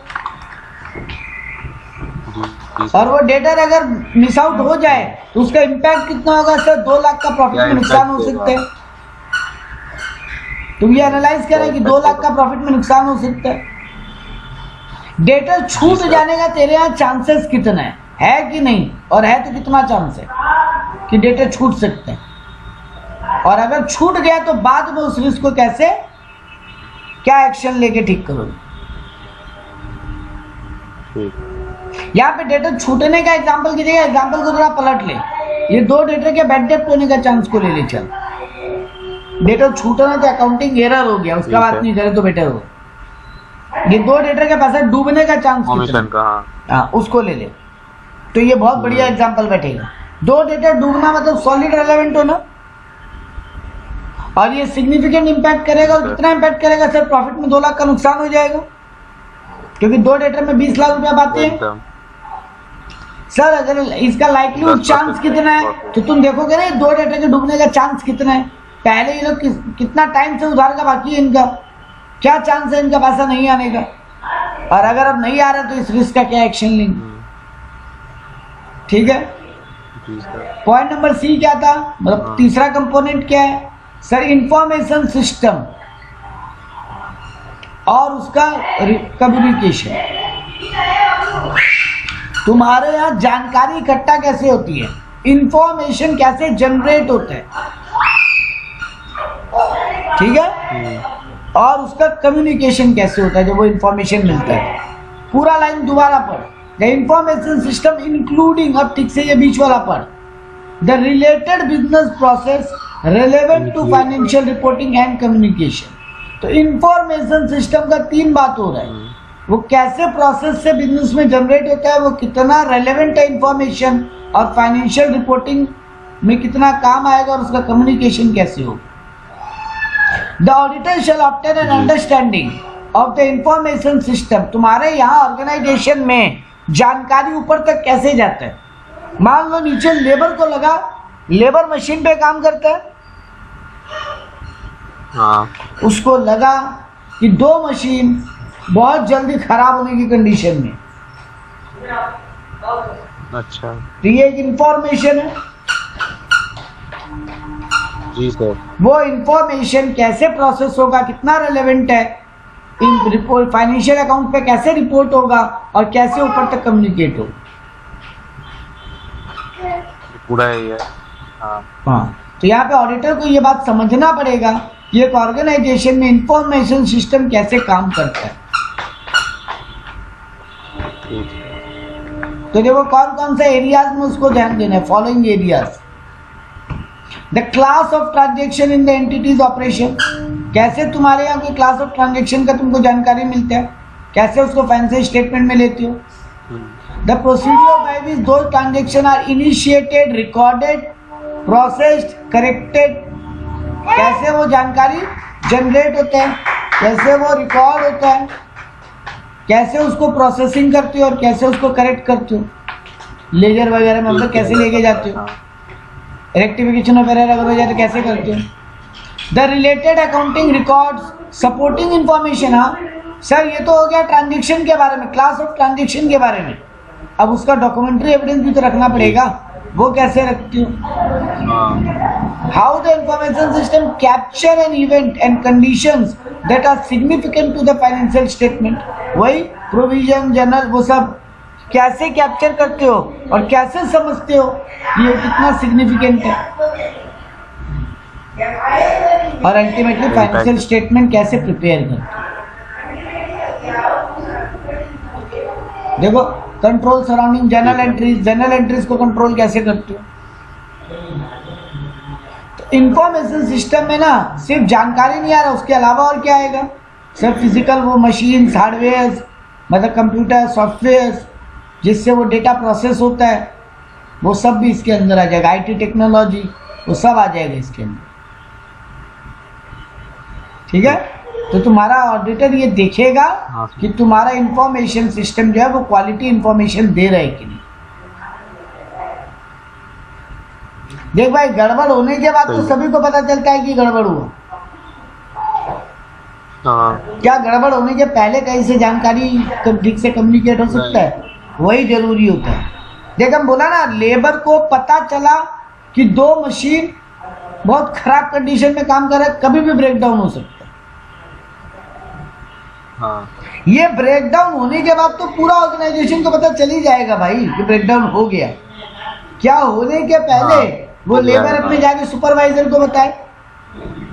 और वो डेटा अगर मिस आउट हो जाए तो उसका इम्पैक्ट कितना होगा। सर 2 लाख का प्रॉफिट में नुकसान हो सकता है। तुम ये एनालाइज करें कि 2 लाख का प्रॉफिट में नुकसान हो सकता है। डेटा छूट जाने का तेरे यहाँ चांसेस कितना है कि नहीं, और है तो कितना चांस है कि डेटा छूट सकते हैं, और अगर छूट गया तो बाद में उस रिस्क को कैसे, क्या एक्शन लेके ठीक करोगे। यहाँ पे डेटा छूटने का एग्जांपल की जगह एग्जांपल को थोड़ा पलट ले, ये 2 डेटा के बैड डेट होने का चांस को ले चल। डेटा छूटना तो अकाउंटिंग एरर हो गया, उसका बात नहीं करे तो बेटर हो। ये 2 डेटा के पैसा डूबने का चांस हाँ उसको ले ले, तो ये बहुत बढ़िया एग्जांपल बैठेगा। 2 डेटा डूबना मतलब सॉलिड रेलेवेंट होना, और ये सिग्निफिकेंट इम्पैक्ट करेगा। और कितना इम्पैक्ट करेगा सर, प्रॉफिट में 2 लाख का नुकसान हो जाएगा, क्योंकि 2 डेटा में 20 लाख रुपया पाते हैं। सर अगर इसका लाइक्लीहुड चांस कितना है, तो तुम देखोगे ना 2 डेटा के डूबने का चांस कितना है। पहले ये लोग कितना टाइम से उधार का बाकी है इनका, क्या चांस है इनका पैसा नहीं आने का, और अगर अब नहीं आ रहा तो इस रिस्क का क्या एक्शन लेंगे। ठीक है। पॉइंट नंबर सी क्या था, मतलब तीसरा कंपोनेंट क्या है सर, इंफॉर्मेशन सिस्टम और उसका कम्युनिकेशन। तुम्हारे यहाँ जानकारी इकट्ठा कैसे होती है, इंफॉर्मेशन कैसे जनरेट होता है, ठीक है, और उसका कम्युनिकेशन कैसे होता है जब वो इंफॉर्मेशन मिलता है। पूरा लाइन दोबारा पढ़, द इंफॉर्मेशन सिस्टम इंक्लूडिंग, अब ठीक से ये बीच वाला पढ़, the related business process relevant to financial reporting and communication. तो इंफॉर्मेशन सिस्टम का 3 बात हो रहा है, वो कैसे प्रोसेस से बिजनेस में जनरेट होता है, वो कितना रेलेवेंट है इंफॉर्मेशन, और फाइनेंशियल रिपोर्टिंग में कितना काम आएगा, और उसका कम्युनिकेशन कैसे होगा। The auditor shall obtain an understanding of the information system. तुम्हारे यहाँ ऑर्गेनाइजेशन में जानकारी ऊपर तक कैसे जाता है। मान लो नीचे लेबर को लगा, लेबर मशीन पे काम करता है, हाँ। उसको लगा कि 2 मशीन बहुत जल्दी खराब होने की कंडीशन में। अच्छा, तो ये एक इंफॉर्मेशन है। जी सर। वो इंफॉर्मेशन कैसे प्रोसेस होगा, कितना रेलेवेंट है, इन रिपोर्ट फाइनेंशियल अकाउंट पे कैसे रिपोर्ट होगा, और कैसे ऊपर तक कम्युनिकेट होगा। पूरा ही है। हाँ, तो यहाँ पे ऑडिटर को ये बात समझना पड़ेगा कि एक ऑर्गेनाइजेशन में इंफॉर्मेशन सिस्टम कैसे काम करता है। तो देखो कौन कौन से एरियाज में उसको ध्यान देना है, following areas. The class of transaction in the entities operation, कैसे तुम्हारे यहाँ कोई क्लास ऑफ ट्रांजेक्शन का तुमको जानकारी मिलता है, कैसे उसको फाइनेंशियल स्टेटमेंट में लेते हो। The procedure by which those transaction are initiated, recorded, processed, corrected, कैसे वो जानकारी जनरेट होता है, कैसे वो रिकॉर्ड होता है, कैसे उसको प्रोसेसिंग करते हो और कैसे उसको करेक्ट करते हो, लेजर वगैरह में मतलब कैसे लेके जाते हो, रेक्टिफिकेशन वगैरह अगर हो जाए तो कैसे करते हो। The related accounting records supporting information. हाँ सर ये तो हो गया ट्रांजेक्शन के बारे में, क्लास ऑफ ट्रांजेक्शन के बारे में। अब उसका डॉक्यूमेंट्री एविडेंस भी तो रखना पड़ेगा, वो कैसे रखती हो। How the information system capture an event and conditions that are significant to the financial statement, वही प्रोविजन जनरल वो सब कैसे कैप्चर करते हो और कैसे समझते हो ये कितना सिग्निफिकेंट है, और अल्टीमेटली फाइनेंशियल स्टेटमेंट कैसे प्रिपेयर करते हो। देखो control surrounding general entries, general entries को कंट्रोल कैसे करते हो। तो इंफॉर्मेशन सिस्टम में ना सिर्फ जानकारी नहीं आ रहा, उसके अलावा और क्या आएगा, सिर्फ फिजिकल वो मशीन, हार्डवेयर मतलब कंप्यूटर, सॉफ्टवेयर जिससे वो डेटा प्रोसेस होता है, वो सब भी इसके अंदर आ जाएगा। आईटी टेक्नोलॉजी वो सब आ जाएगा इसके अंदर। ठीक है, तो तुम्हारा ऑडिटर ये देखेगा कि तुम्हारा इंफॉर्मेशन सिस्टम जो है वो क्वालिटी इंफॉर्मेशन दे रहा है कि नहीं। देख भाई गड़बड़ होने के बाद तो सभी को पता चलता है कि गड़बड़ हुआ। क्या गड़बड़ होने के पहले कहीं से जानकारी ठीक से कम्युनिकेट हो सकता है, वही जरूरी होता है। देख हम बोला ना लेबर को पता चला कि दो मशीन बहुत खराब कंडीशन में काम कर रहा है, कभी भी ब्रेकडाउन हो सकता है। ये ब्रेकडाउन होने के बाद तो पूरा ऑर्गेनाइजेशन को पता चल ही जाएगा भाई कि ब्रेकडाउन हो गया। क्या होने के पहले वो लेबर अपने जाके सुपरवाइजर को बताए,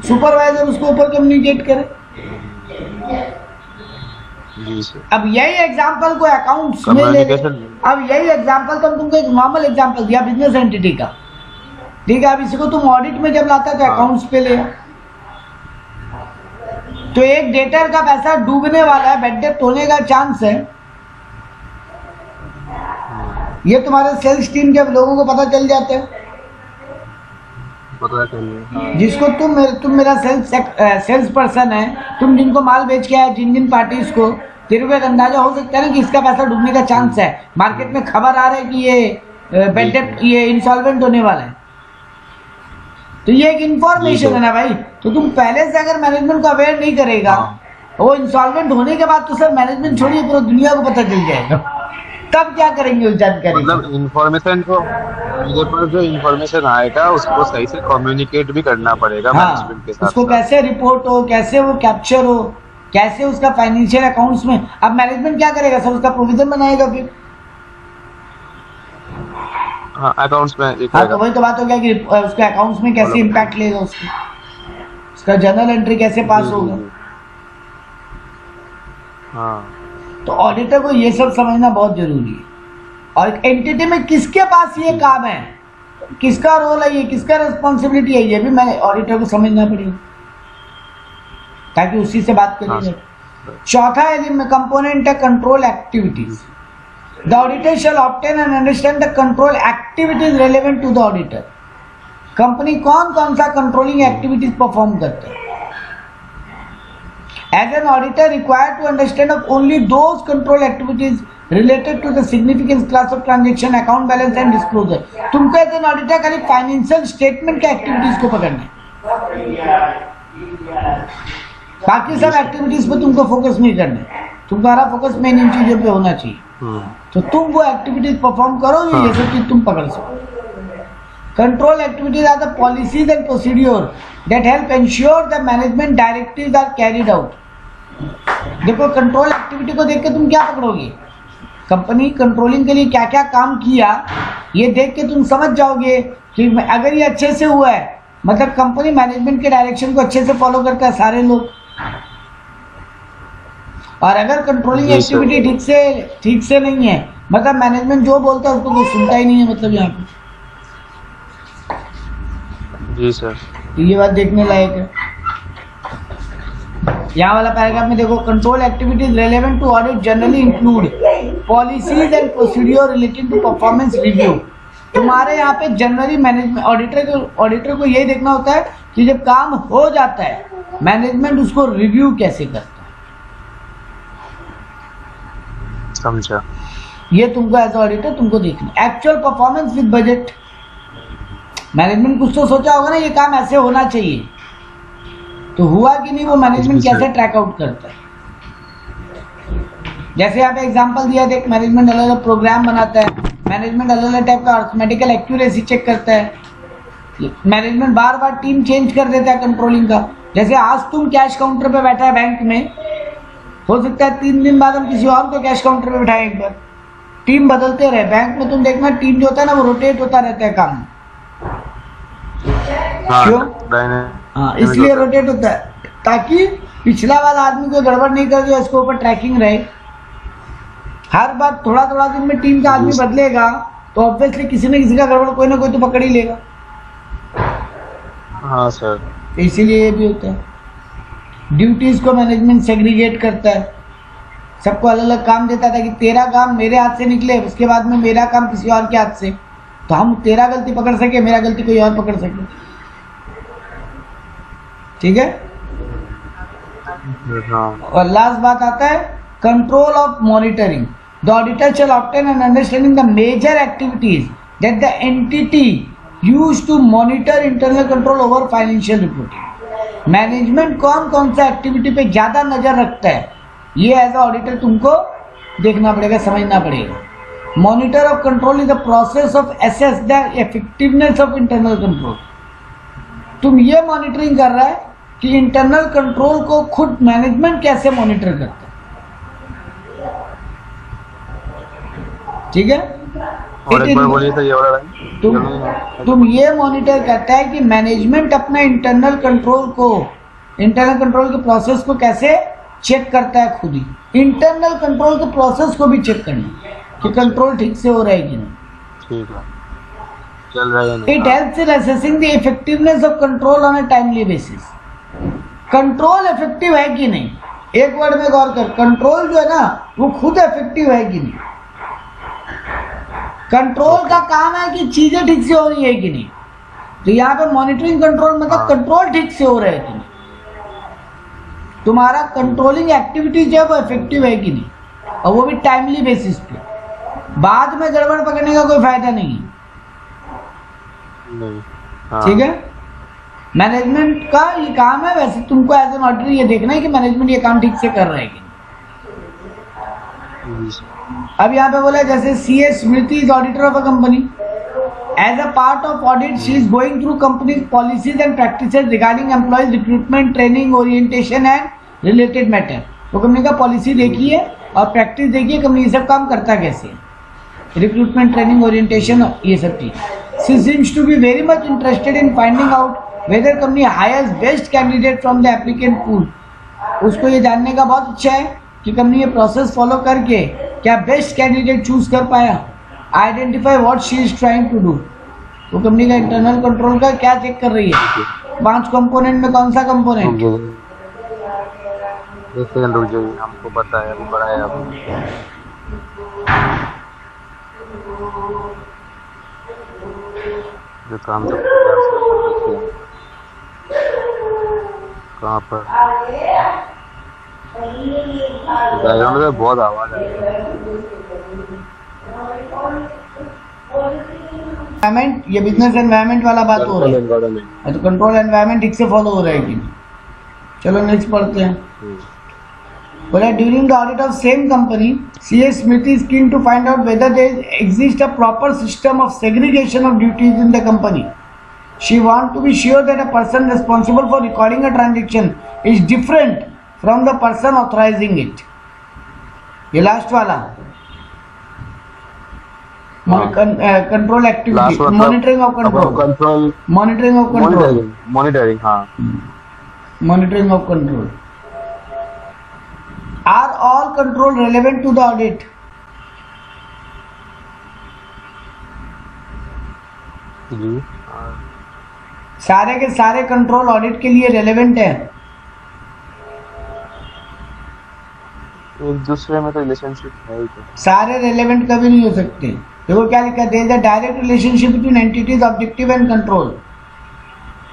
सुपरवाइजर उसको ऊपर कम्युनिकेट करे। अब यही एग्जांपल को अकाउंट्स में ले, अब यही एग्जांपल तो तुमको एक नॉर्मल एग्जांपल दिया बिजनेस एंटिटी का, ठीक है। अब इसी को तुम ऑडिट में जब लाता है तो अकाउंट्स पे ले, तो एक डेटर का पैसा डूबने वाला है, बेड डेप्थ होने का चांस है, ये तुम्हारे सेल्स टीम के लोगों को पता चल जाते हैं। जिसको तुम मेरा सेल्स पर्सन है, तुम जिनको माल बेच के आए जिन पार्टीज को, तेरे को एक अंदाजा हो सकता है ना कि इसका पैसा डूबने का चांस है। मार्केट में खबर आ रहा है कि ये बेड डेप्थ, ये इंसॉल्वेंट होने वाला है, तो ये एक इंफॉर्मेशन है ना भाई। तो तुम पहले से अगर मैनेजमेंट को अवेयर नहीं करेगा, वो इंसॉल्वेंट होने के बाद तो सर मैनेजमेंट छोड़िए पूरी दुनिया को पता चल जाएगा, तब क्या करेंगे उस जानकारी। मतलब इन्फॉर्मेशन को, मेरे पास जो इन्फॉर्मेशन आएगा उसको सही से कम्युनिकेट भी करना पड़ेगा मैनेजमेंट के साथ। उसको कैसे रिपोर्ट हो, कैसे वो कैप्चर हो, कैसे उसका फाइनेंशियल अकाउंट्स में। अब मैनेजमेंट क्या करेगा सर, उसका प्रोविजन बनाएगा फिर। हाँ अकाउंट्स में तो वही तो बात हो गया कि उसके अकाउंट्स में कैसे इम्पैक्ट लेगा, उसका जर्नल एंट्री कैसे पास होगा। हाँ तो ऑडिटर को ये सब समझना बहुत जरूरी है। और एंटिटी में किसके पास ये काम है, किसका रोल है, ये किसका रिस्पॉन्सिबिलिटी है, ये भी मैं ऑडिटर को समझना पड़ेगा ताकि उसी से बात करी जाए। चौथा कंपोनेंट है control activities. The auditor shall obtain and understand the control activities relevant to the auditor. Company कौन कौन सा कंट्रोलिंग एक्टिविटीज परफॉर्म करता है। As an auditor required to understand of only those control activities related to the significance class of transaction, account balance and disclosure। तुमको as an auditor खाली financial statement के activities को पकड़ना है, बाकी सब एक्टिविटीज पे तुमको फोकस नहीं करना है। तुम्हारा फोकस मेन इन चीजों पे होना चाहिए, तो तुम वो एक्टिविटीज परफॉर्म करोगे, ये सब चीज तुम पकड़ सको। Control activities are the policies and procedures that help ensure the management directives are carried out। देखो कंट्रोल एक्टिविटी को देख के तुम क्या पकड़ोगे, कंपनी कंट्रोलिंग के लिए क्या क्या काम किया, ये देख के तुम समझ जाओगे कि अगर ये अच्छे से हुआ है, मतलब कंपनी मैनेजमेंट के डायरेक्शन को अच्छे से फॉलो करता है सारे लोग। और अगर कंट्रोलिंग एक्टिविटी ठीक से नहीं है, मतलब मैनेजमेंट जो बोलता है उसको कोई सुनता ही नहीं है, मतलब यहाँ पे जी सर। तो ये बात देखने लायक है। यहाँ वाला पैराग्राफ में देखो, control activities relevant to audit generally include policies and procedure relating to performance review. तुम्हारे यहाँ पे जनरली मैनेजमेंट ऑडिटर को यही देखना होता है कि जब काम हो जाता है मैनेजमेंट उसको रिव्यू कैसे करता है। समझा। ये तुमको एज ऑडिटर तुमको देखना। Actual performance with budget, management कुछ तो सोचा होगा ना ये काम ऐसे होना चाहिए, तो हुआ कि नहीं वो मैनेजमेंट कैसे ट्रैक आउट करता है। जैसे यहाँ पे एग्जांपल दिया, देख मैनेजमेंट अलग अलग प्रोग्राम बनाता है, मैनेजमेंट अलग अलग टाइप का अर्थमेटिकल एक्यूरेसी चेक करता है, मैनेजमेंट बार बार टीम चेंज कर देता है कंट्रोलिंग का। जैसे आज तुम कैश काउंटर पे बैठा है बैंक में, हो सकता है 3 दिन बाद हम किसी और को कैश काउंटर पे बैठाएं, एक बार टीम बदलते रहे। बैंक में तुम देखना टीम जो होता है ना वो रोटेट होता रहता है काम। क्यों? हाँ, इसलिए रोटेट होता है ताकि पिछला वाला आदमी कोई गड़बड़ नहीं कर दे, इसके ऊपर ट्रैकिंग रहे। हर बार थोड़ा थोड़ा दिन में टीम का आदमी बदलेगा तो ऑब्वियसली किसी न किसी का गड़बड़ कोई ना कोई तो पकड़ ही लेगा। हाँ सर। तो इसीलिए ये भी होता है। ड्यूटीज को मैनेजमेंट सेग्रीगेट करता है, सबको अलग अलग काम देता था कि तेरा काम मेरे हाथ से निकले, उसके बाद में मेरा काम किसी और के हाथ से, तो हम तेरा गलती पकड़ सके, मेरा गलती कोई और पकड़ सके। ठीक है। और लास्ट बात आता है control of monitoring. The auditor shall obtain an understanding the major activities that the entity use to monitor internal control over financial reporting. Management कौन कौन सा एक्टिविटी पे ज्यादा नजर रखता है ये एज अ ऑडिटर तुमको देखना पड़ेगा, समझना पड़ेगा। Monitor of control is the process of assess the effectiveness of internal control. तुम ये मॉनिटरिंग कर रहा है कि इंटरनल कंट्रोल को खुद मैनेजमेंट कैसे मॉनिटर करता है। ठीक है। और एक बार बोलिए तो ये वाला तुम ये मॉनिटर करता है कि मैनेजमेंट अपना इंटरनल कंट्रोल के प्रोसेस को कैसे चेक करता है खुद ही। इंटरनल कंट्रोल के प्रोसेस को भी चेक करना कि कंट्रोल ठीक से हो रहा है कि नहीं। ठीक है, चल रहा है। It helps in assessing the effectiveness of control on a timely basis. Control effective है कि नहीं, एक वर्ड में गौर कर, कंट्रोल जो है ना वो खुद इफेक्टिव है कि नहीं। कंट्रोल का काम है कि चीजें ठीक से हो रही है कि नहीं। तो यहाँ पे मॉनिटरिंग कंट्रोल मतलब कंट्रोल ठीक से हो रहा है कि नहीं, तुम्हारा कंट्रोलिंग एक्टिविटीज जो है वो इफेक्टिव है कि नहीं, और वो भी टाइमली बेसिस पे। बाद में गड़बड़ पकड़ने का कोई फायदा नहीं। ठीक है। मैनेजमेंट का ये काम है, वैसे तुमको एज एन ऑडिटर ये देखना है कि मैनेजमेंट ये काम ठीक से कर रहा है कि नहीं। अब यहाँ पे बोला जैसे CA Smriti is auditor of a company. As a part of audit she is going through company policies and practices regarding employees recruitment, training, orientation and related matter. तो कंपनी का पॉलिसी देखी है और प्रैक्टिस देखिए कंपनी ये सब काम करता कैसे, रिक्रूटमेंट, ट्रेनिंग, ओरिएंटेशन, ये सब चीज। She seems to be very much interested in finding out whether company hires best candidate from the applicant pool. उसको ये जानने का बहुत अच्छा है कि कंपनी ये प्रोसेस फॉलो करके क्या बेस्ट कैंडिडेट चूज कर पाया। Identify what she is trying to do. वो कंपनी का इंटरनल कंट्रोल का क्या चेक कर रही है, 5 कंपोनेंट में कौन सा कंपोनेंट। एक सेकंड रुक जाइए, हमको पता है, अभी बढ़ाया आपने। जो काम तो कहाँ पर बैकग्राउंड में बहुत आवाज आ रही है। एनवायरमेंट, ये बिजनेस एनवायरमेंट वाला बात हो रही है, तो कंट्रोल एनवायरमेंट ठीक से फॉलो हो रहा है कि नहीं। चलो नेक्स्ट पढ़ते हैं। बोला during the audit of same company CA Smriti is keen to find out whether there exist a proper system of segregation of duties in the company. She want to be sure that a person responsible for recording a transaction is different from the person authorising it. ये last वाला control activity, monitoring of control, monitoring of control, monitoring, हाँ, monitoring of control. Are all control relevant to the audit? जी। सारे के सारे control audit के लिए relevant है। एक दूसरे में तो रिलेशनशिप है ही तो। सारे रेलेवेंट कभी नहीं हो सकते। देखो क्या लिखा है, there is a direct relationship between entity's objective and control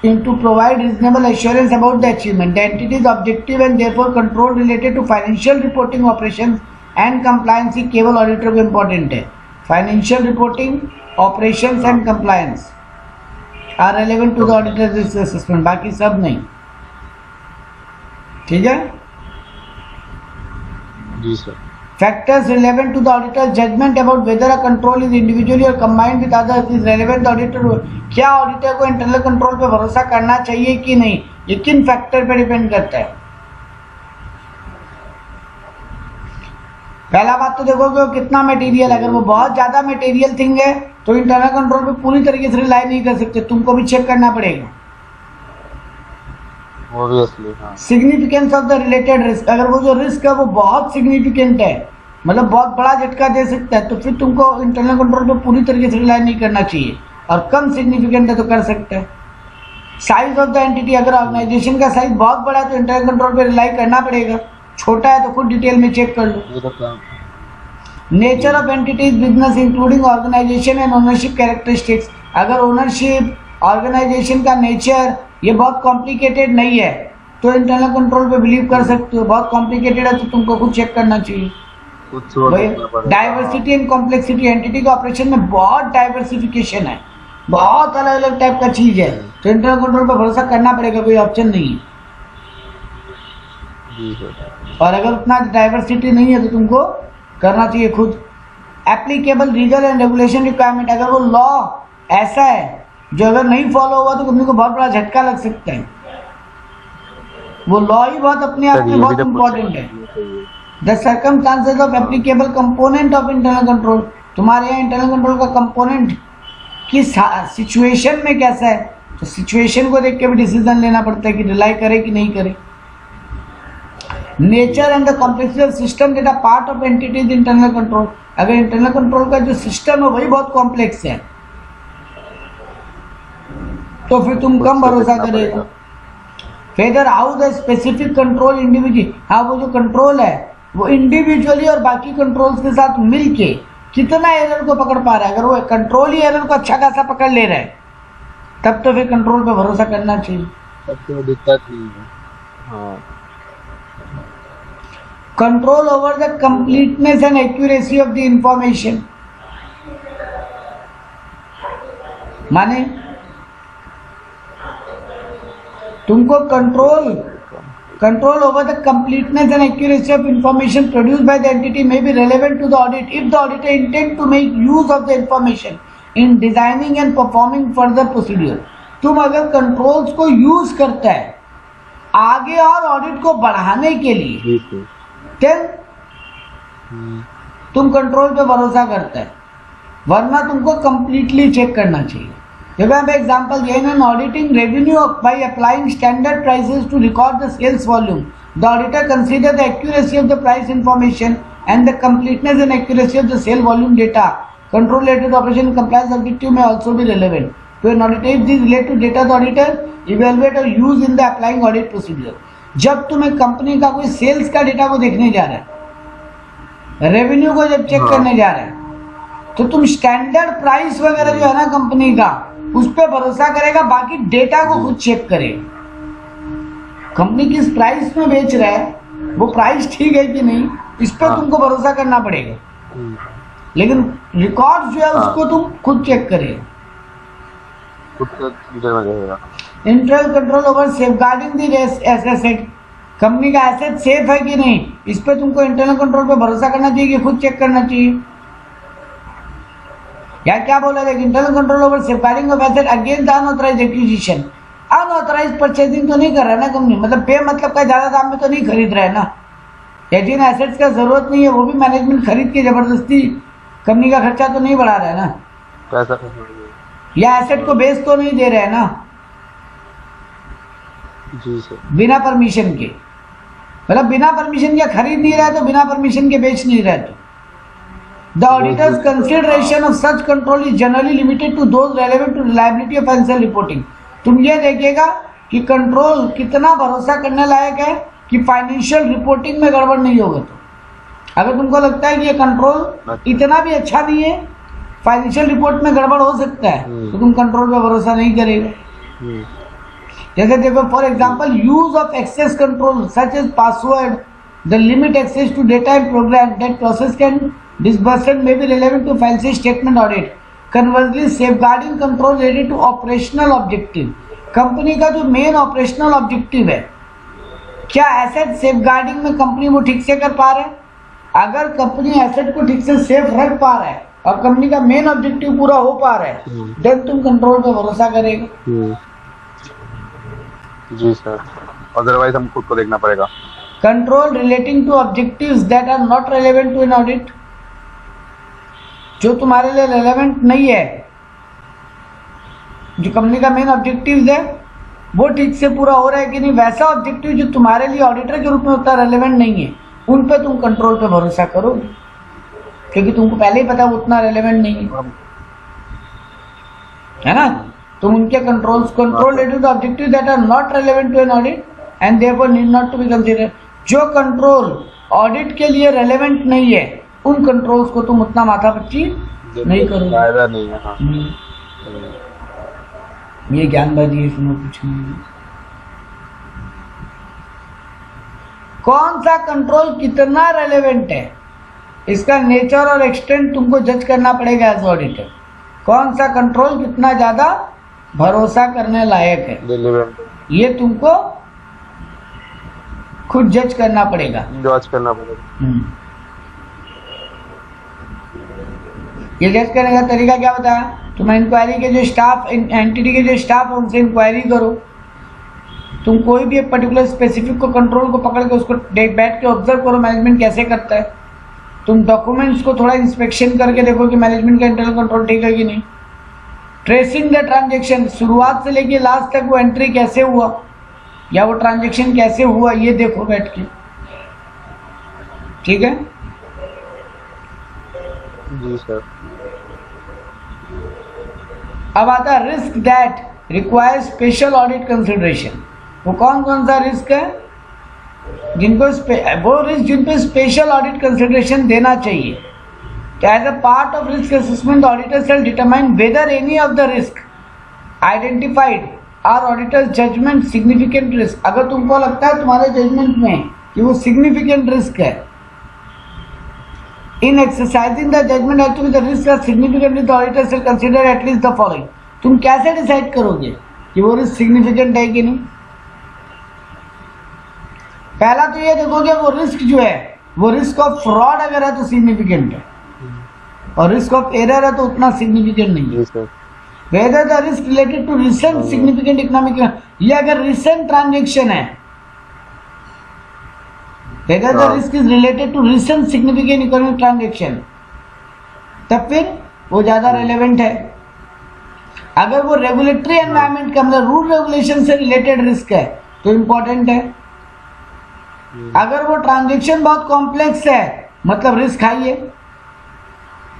in to provide reasonable assurance about the achievement. The entity's objective and therefore control related to financial reporting operations and compliance केवल auditor को important है। Financial reporting operations and compliance are relevant to the auditor's risk assessment, बाकी सब नहीं। ठीक है। जी sir. Factors relevant to the auditor's judgment about whether a control is individually or combined with others is relevant to auditor। क्या auditor को internal control पे भरोसा करना चाहिए कि नहीं, ये किन फैक्टर पे डिपेंड करता है। पहला बात तो देखो कि वो कितना मटेरियल, अगर वो बहुत ज्यादा मटेरियल थिंग है तो इंटरनल कंट्रोल पे पूरी तरीके से रिलाई नहीं कर सकते, तुमको भी चेक करना पड़ेगा। Significance of the related risk, अगर वो जो रिस्क है वो बहुत सिग्निफिकेंट है, मतलब बहुत बड़ा झटका दे सकता है, तो फिर तुमको इंटरनल कंट्रोल पे पूरी तरीके से रिलाई नहीं करना चाहिए। और कम सिग्निफिकेंट है तो कर सकते हैं। साइज ऑफ द एंटिटी, अगर ऑर्गेनाइजेशन का साइज बहुत बड़ा है तो इंटरनल कंट्रोल पे रिलाई करना पड़ेगा, छोटा है तो खुद डिटेल में चेक कर लो। Nature of entities business including organisation and ownership characteristics, अगर ओनरशिप ऑर्गेनाइजेशन का नेचर ये बहुत कॉम्प्लिकेटेड नहीं है तो इंटरनल कंट्रोल पे बिलीव कर सकते हो। बहुत कॉम्प्लिकेटेड है तो तुमको खुद चेक करना चाहिए। डाइवर्सिटी एंड कॉम्प्लेक्सिटी, एंटिटी के ऑपरेशन में बहुत डाइवर्सिफिकेशन है, बहुत अलग अलग टाइप का चीज है, तो इंटरनल कंट्रोल पे भरोसा करना पड़ेगा, कोई ऑप्शन नहीं है। और अगर उतना डाइवर्सिटी नहीं है तो तुमको करना चाहिए खुद। Applicable legal and regulation requirement, अगर वो लॉ ऐसा है जो अगर नहीं फॉलो हुआ तो कंपनी को बहुत बड़ा झटका लग सकता है। वो लॉ ही बहुत अपने आप में बहुत इंपॉर्टेंट है। The circumstances of applicable component of internal control, तुम्हारे यहाँ इंटरनल कंट्रोल का कंपोनेंट किस सिचुएशन में कैसा है, तो सिचुएशन को देख के भी डिसीजन लेना पड़ता है कि रिलाई करे कि नहीं करे। Nature and the complexity of system that are part of entities internal control, अगर इंटरनल कंट्रोल का जो सिस्टम है वही बहुत कॉम्प्लेक्स है तो फिर तुम कम भरोसा करेगा। Feather how the specific control individually, हाँ वो जो कंट्रोल है वो इंडिविजुअली और बाकी कंट्रोल्स के साथ मिलके कितना एरर को पकड़ पा रहा है। अगर वो कंट्रोल ही एरर को अच्छा खासा पकड़ ले रहा है तब तो फिर कंट्रोल पे भरोसा करना चाहिए। तो दिक्कत नहीं है। हाँ। Control over the completeness and accuracy of the information, माने तुमको control over the completeness and accuracy of information produced by the entity may be relevant to the audit if the auditor intend to make use of the information in designing and performing further procedure। तुम अगर controls को use करता है आगे और audit को बढ़ाने के लिए then तुम कंट्रोल पे भरोसा करता है, वरना तुमको कंप्लीटली चेक करना चाहिए। देखो यहाँ पे एग्जाम्पल दिया है, auditing revenue by applying standard prices to record the sales volume, the auditor consider the accuracy of the price information and the completeness and accuracy of the sale volume data. Control related operation compliance objective may also be relevant to an auditor if this relate to data the auditor evaluate or use in the applying audit procedure. जब तुम एक company का कोई sales का data को देखने जा रहा है, रेवेन्यू को जब चेक करने जा रहा है, तो तुम स्टैंडर्ड प्राइस वगैरह जो है ना कंपनी का उस पर भरोसा करेगा, बाकी डेटा को खुद चेक करेगा। कंपनी किस प्राइस में बेच रहा है, वो प्राइस ठीक है कि नहीं, इस पर तुमको भरोसा करना पड़ेगा, लेकिन रिकॉर्ड जो है उसको तुम खुद चेक करेगा। Internal control over safeguarding the asset, company का एसेट सेफ है कि नहीं, इस पे तुमको इंटरनल कंट्रोल पे भरोसा करना चाहिए कि खुद चेक करना चाहिए। या क्या बोला है, internal control over safeguarding of asset against the unauthorised acquisition. Unauthorised purchasing तो नहीं कर रहा है ना कंपनी, मतलब बे मतलब का ज्यादा दाम में तो नहीं खरीद रहा है ना, या जिन एसेट्स का जरूरत नहीं है वो भी मैनेजमेंट खरीद के जबरदस्ती कंपनी का खर्चा तो नहीं बढ़ा रहा है ना, पैसा या एसेट को बेच तो नहीं दे रहे हैं ना जी सर, बिना परमिशन के, मतलब बिना परमिशन के खरीद नहीं रहा है तो बिना परमिशन के बेच नहीं रहा है। तो the auditor's consideration of such control is generally limited to those relevant to reliability of financial reporting. तुम ये देखेगा कि कंट्रोल कितना भरोसा करने लायक है कि फाइनेंशियल रिपोर्टिंग में गड़बड़ नहीं होगा। तो अगर तुमको लगता है कि ये कंट्रोल इतना भी अच्छा नहीं है, फाइनेंशियल रिपोर्ट में गड़बड़ हो सकता है, तो तुम कंट्रोल पे भरोसा नहीं करेगा। जैसे देखो for example use of access control such as password, the limit access to data and program that process can disbursement may be relevant to financial statement audit. Conversely safeguarding control related to operational objective, company का जो main operational objective है, क्या asset safeguarding में company वो ठीक से कर पा रहे हैं? अगर कंपनी एसेट को ठीक से सेफ रख पा रहा है और कंपनी का मेन ऑब्जेक्टिव पूरा हो पा रहा है, देन तुम कंट्रोल पे भरोसा करेगा। जी सर, अदरवाइज हम खुद को देखना पड़ेगा। Control relating to objectives that are not relevant to an audit, जो तुम्हारे लिए रेलेवेंट नहीं है, जो कंपनी का मेन ऑब्जेक्टिव है वो ठीक से पूरा हो रहा है कि नहीं, वैसा ऑब्जेक्टिव जो तुम्हारे लिए ऑडिटर के रूप में उतना रेलेवेंट नहीं है, उन पे तुम कंट्रोल पे भरोसा करो, क्योंकि तुमको पहले ही पता वो उतना रेलेवेंट नहीं है ना। तुम उनके control related to objective that are not relevant to an audit and therefore need not to be considered, जो कंट्रोल ऑडिट के लिए रेलेवेंट नहीं है उन कंट्रोल्स को तुम उतना माथापच्ची नहीं करोगे, फायदा नहीं है। हाँ। ये ज्ञानबाजी है, इसमें कुछ नहीं है। कौन सा कंट्रोल कितना रेलेवेंट है, इसका नेचर और एक्सटेंट तुमको जज करना पड़ेगा एज ऑडिटर। कौन सा कंट्रोल कितना ज्यादा भरोसा करने लायक है, ये तुमको खुद जज करना पड़ेगा। ये जज करने का तरीका क्या बताया? तुम इंक्वायरी के जो स्टाफ, एंटिटी के जो स्टाफ है उनसे इंक्वायरी करो। तुम कोई भी एक पर्टिकुलर स्पेसिफिक को कंट्रोल को पकड़ के उसको बैठ के ऑब्जर्व करो मैनेजमेंट कैसे करता है। तुम डॉक्यूमेंट्स को थोड़ा इंस्पेक्शन करके देखो कि मैनेजमेंट का इंटरनल कंट्रोल ठीक है कि नहीं। ट्रेसिंग द ट्रांजेक्शन, शुरुआत से लेके लास्ट तक वो एंट्री कैसे हुआ या वो ट्रांजेक्शन कैसे हुआ, ये देखो बैठ के, ठीक है जी सर। अब आता है risk that require special audit consideration. वो कौन कौन सा रिस्क है जिनको वो रिस्क जिन पे स्पेशल ऑडिट कंसिडरेशन देना चाहिए। तो as a part of risk assessment auditor shall determine whether any of the risk identified are auditor's judgement significant risk. अगर तुमको लगता है तुम्हारे जजमेंट में कि वो सिग्निफिकेंट रिस्क है, in exercising the judgment has to be the risk are significantly, the auditor shall consider at least the following। तुम कैसे डिसाइड करोगे कि वो रिस्क सिग्निफिकेंट है कि नहीं? पहला तो ये देखोगे वो रिस्क जो है वो रिस्क ऑफ फ्रॉड अगर है तो सिग्निफिकेंट है, और रिस्क ऑफ एरर है तो उतना सिग्निफिकेंट नहीं है। Whether the risk related to recent significant economic, ये अगर रिसेंट ट्रांजेक्शन है, whether the risk is related to recent significant economic transaction, तब फिर वो ज्यादा रेलेवेंट है। अगर वो रेगुलेटरी एनवायरनमेंट का मतलब रूल रेगुलेशन से रिलेटेड रिस्क है तो इम्पोर्टेंट है। अगर वो ट्रांजेक्शन बहुत कॉम्प्लेक्स है मतलब रिस्क हाई है,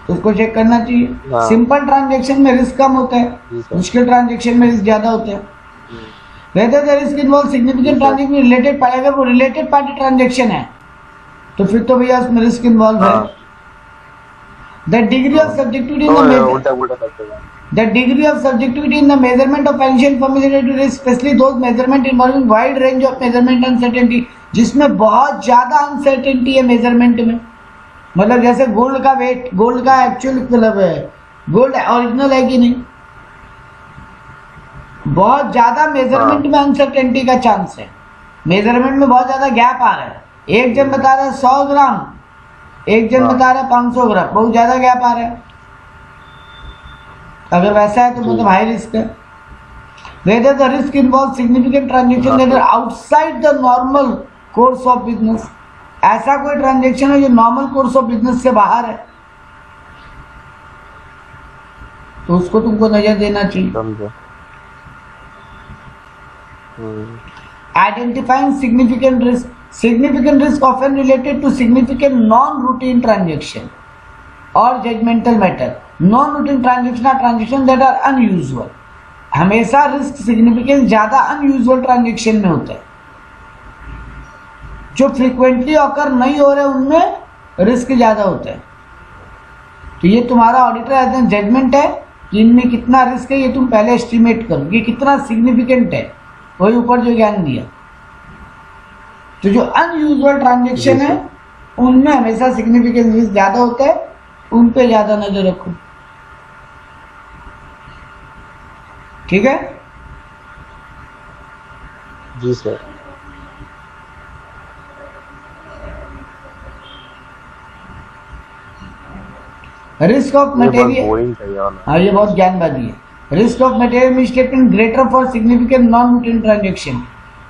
तो उसको चेक करना चाहिए। सिंपल ट्रांजेक्शन में रिस्क कम होता है, मुश्किल ट्रांजेक्शन में रिस्क ज्यादा होता है। Whether the risk involves significant transaction related party, अगर वो related party transaction है तो फिर तो भैया उसमें रिस्क इन्वॉल्व है। The degree of subjectivity in the measurement of financial information related to risk, especially those measurement involving wide range of measurement uncertainty, जिसमें बहुत ज्यादा अनसर्टेनिटी है मेजरमेंट में। मतलब जैसे गोल्ड का वेट, गोल्ड का एक्चुअल मतलब है गोल्ड ओरिजिनल है कि नहीं, बहुत ज्यादा मेजरमेंट में अनसर्टेनिटी का चांस है। मेजरमेंट में बहुत ज्यादा गैप आ रहा है, एक जन बता रहा है 100 ग्राम, एक जन बता रहा है 500 ग्राम, बहुत ज्यादा गैप आ रहा है। अगर वैसा है तो मतलब हाई रिस्क है। Whether the risk involves significant transaction that are outside the normal course of business, ऐसा कोई ट्रांजेक्शन है जो नॉर्मल कोर्स ऑफ बिजनेस से बाहर है तो उसको तुमको नजर देना चाहिए। Identifying significant risk. Significant risk often related to significant non-routine transaction or judgmental matter. Non-routine transaction are transactions that are unusual. हमेशा रिस्क सिग्निफिकेंस ज्यादा अनयूजुअल ट्रांजेक्शन में होता है। जो फ्रीक्वेंटली ऑकर नहीं हो रहे उनमें रिस्क ज्यादा होता है। तो ये तुम्हारा ऑडिटर एज एन जजमेंट है कि इनमें कितना रिस्क है, ये तुम पहले एस्टिमेट करो, ये कितना सिग्निफिकेंट है, वही ऊपर जो ज्ञान दिया। तो जो अनयूजुअल ट्रांजेक्शन है उनमें हमेशा सिग्निफिकेंस रिस्क ज्यादा होता है, उन पे ज्यादा नजर रखो। ठीक है जी सर। रिस्क ऑफ मटेरियल, हाँ ये बहुत ज्ञानबाजी है। Risk of material misstatement greater for significant non routine transaction,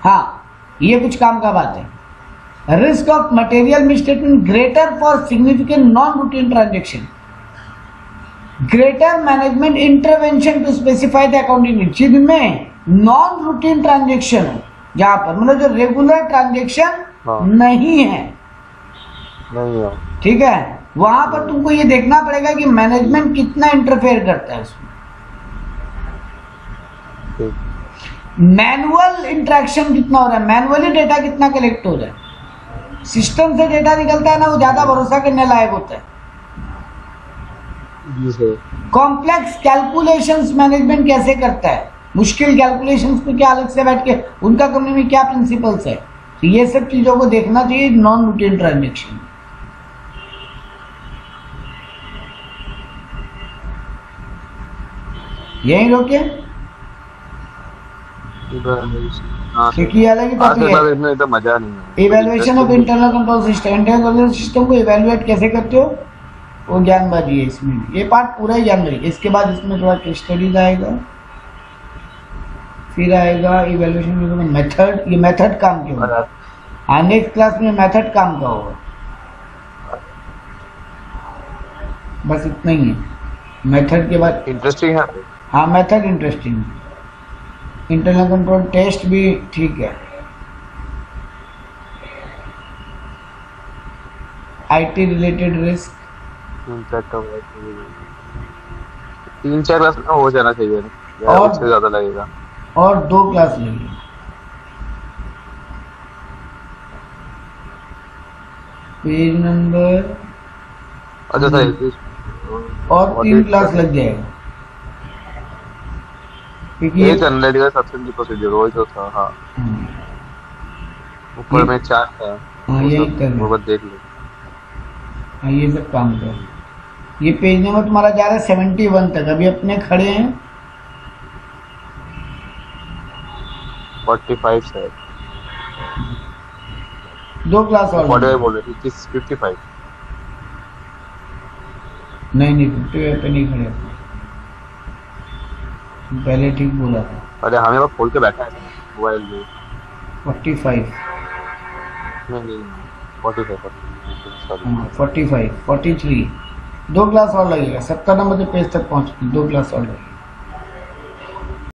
हाँ ये कुछ काम का बात है। Risk of material misstatement greater for significant non routine transaction, greater management intervention to specify the accounting need, जिनमें नॉन रूटीन ट्रांजेक्शन हो, जहां पर मतलब जो रेगुलर ट्रांजेक्शन नहीं है, ठीक है, वहां पर तुमको ये देखना पड़ेगा कि मैनेजमेंट कितना इंटरफेयर करता है उसमें। मैनुअल इंटरेक्शन कितना हो रहा है, मैनुअली डेटा कितना कलेक्ट हो रहा है, सिस्टम से डेटा निकलता है ना, वो ज्यादा भरोसा करने लायक होता है। कॉम्प्लेक्स कैलकुलेशंस मैनेजमेंट कैसे करता है, मुश्किल कैलकुलेशंस पे क्या अलग से बैठ के, उनका कंपनी में क्या प्रिंसिपल्स है, तो ये सब चीजों को देखना चाहिए नॉन रूटीन ट्रांजेक्शन। यही रोके, क्योंकि ये अलग ही टॉपिक है। तो मजा नहीं है। Evaluation of internal control system, internal control system को इवैल्यूएट कैसे करते हो, वो ज्ञानबाजी है इसमें, ये पार्ट पूरा ही जान लीजिए। इसके बाद इसमें थोड़ा केस स्टडीज आएगा, फिर आएगा इवैल्यूएशन मेथड, ये मेथड काम क्यों होगा, हाँ नेक्स्ट क्लास में मेथड काम का होगा, बस इतना ही है। मेथड के बाद इंटरेस्टिंग है, हाँ मेथड इंटरेस्टिंग है, इंटरनल कंट्रोल टेस्ट भी ठीक है, आईटी रिलेटेड रिस्क 3-4 क्लास में हो जाना चाहिए, और उससे ज्यादा लगेगा, और 2 क्लास लेंगे। पेज नंबर, अच्छा सर, और 3 क्लास लग जाएगा, क्योंकि ये एनालिटिकल सब्सटेंस प्रोसीजर वही तो था। हाँ ऊपर में 4 था, हाँ यही कर वो बस देख लो। हाँ ये सब काम कर, ये पेज नंबर तुम्हारा जा रहा है 71 तक, अभी अपने खड़े हैं 45 है, 2 क्लास और बोल रहे थे 55। नहीं 55 पे नहीं खड़े, पहले ठीक बोला था। अरे हमें वो खोल के बैठा है मोबाइल में। 45 नहीं 45 43 2 क्लास और लगेगा, 70 नंबर के पेज तक पहुंच, 2 क्लास और लगेगा।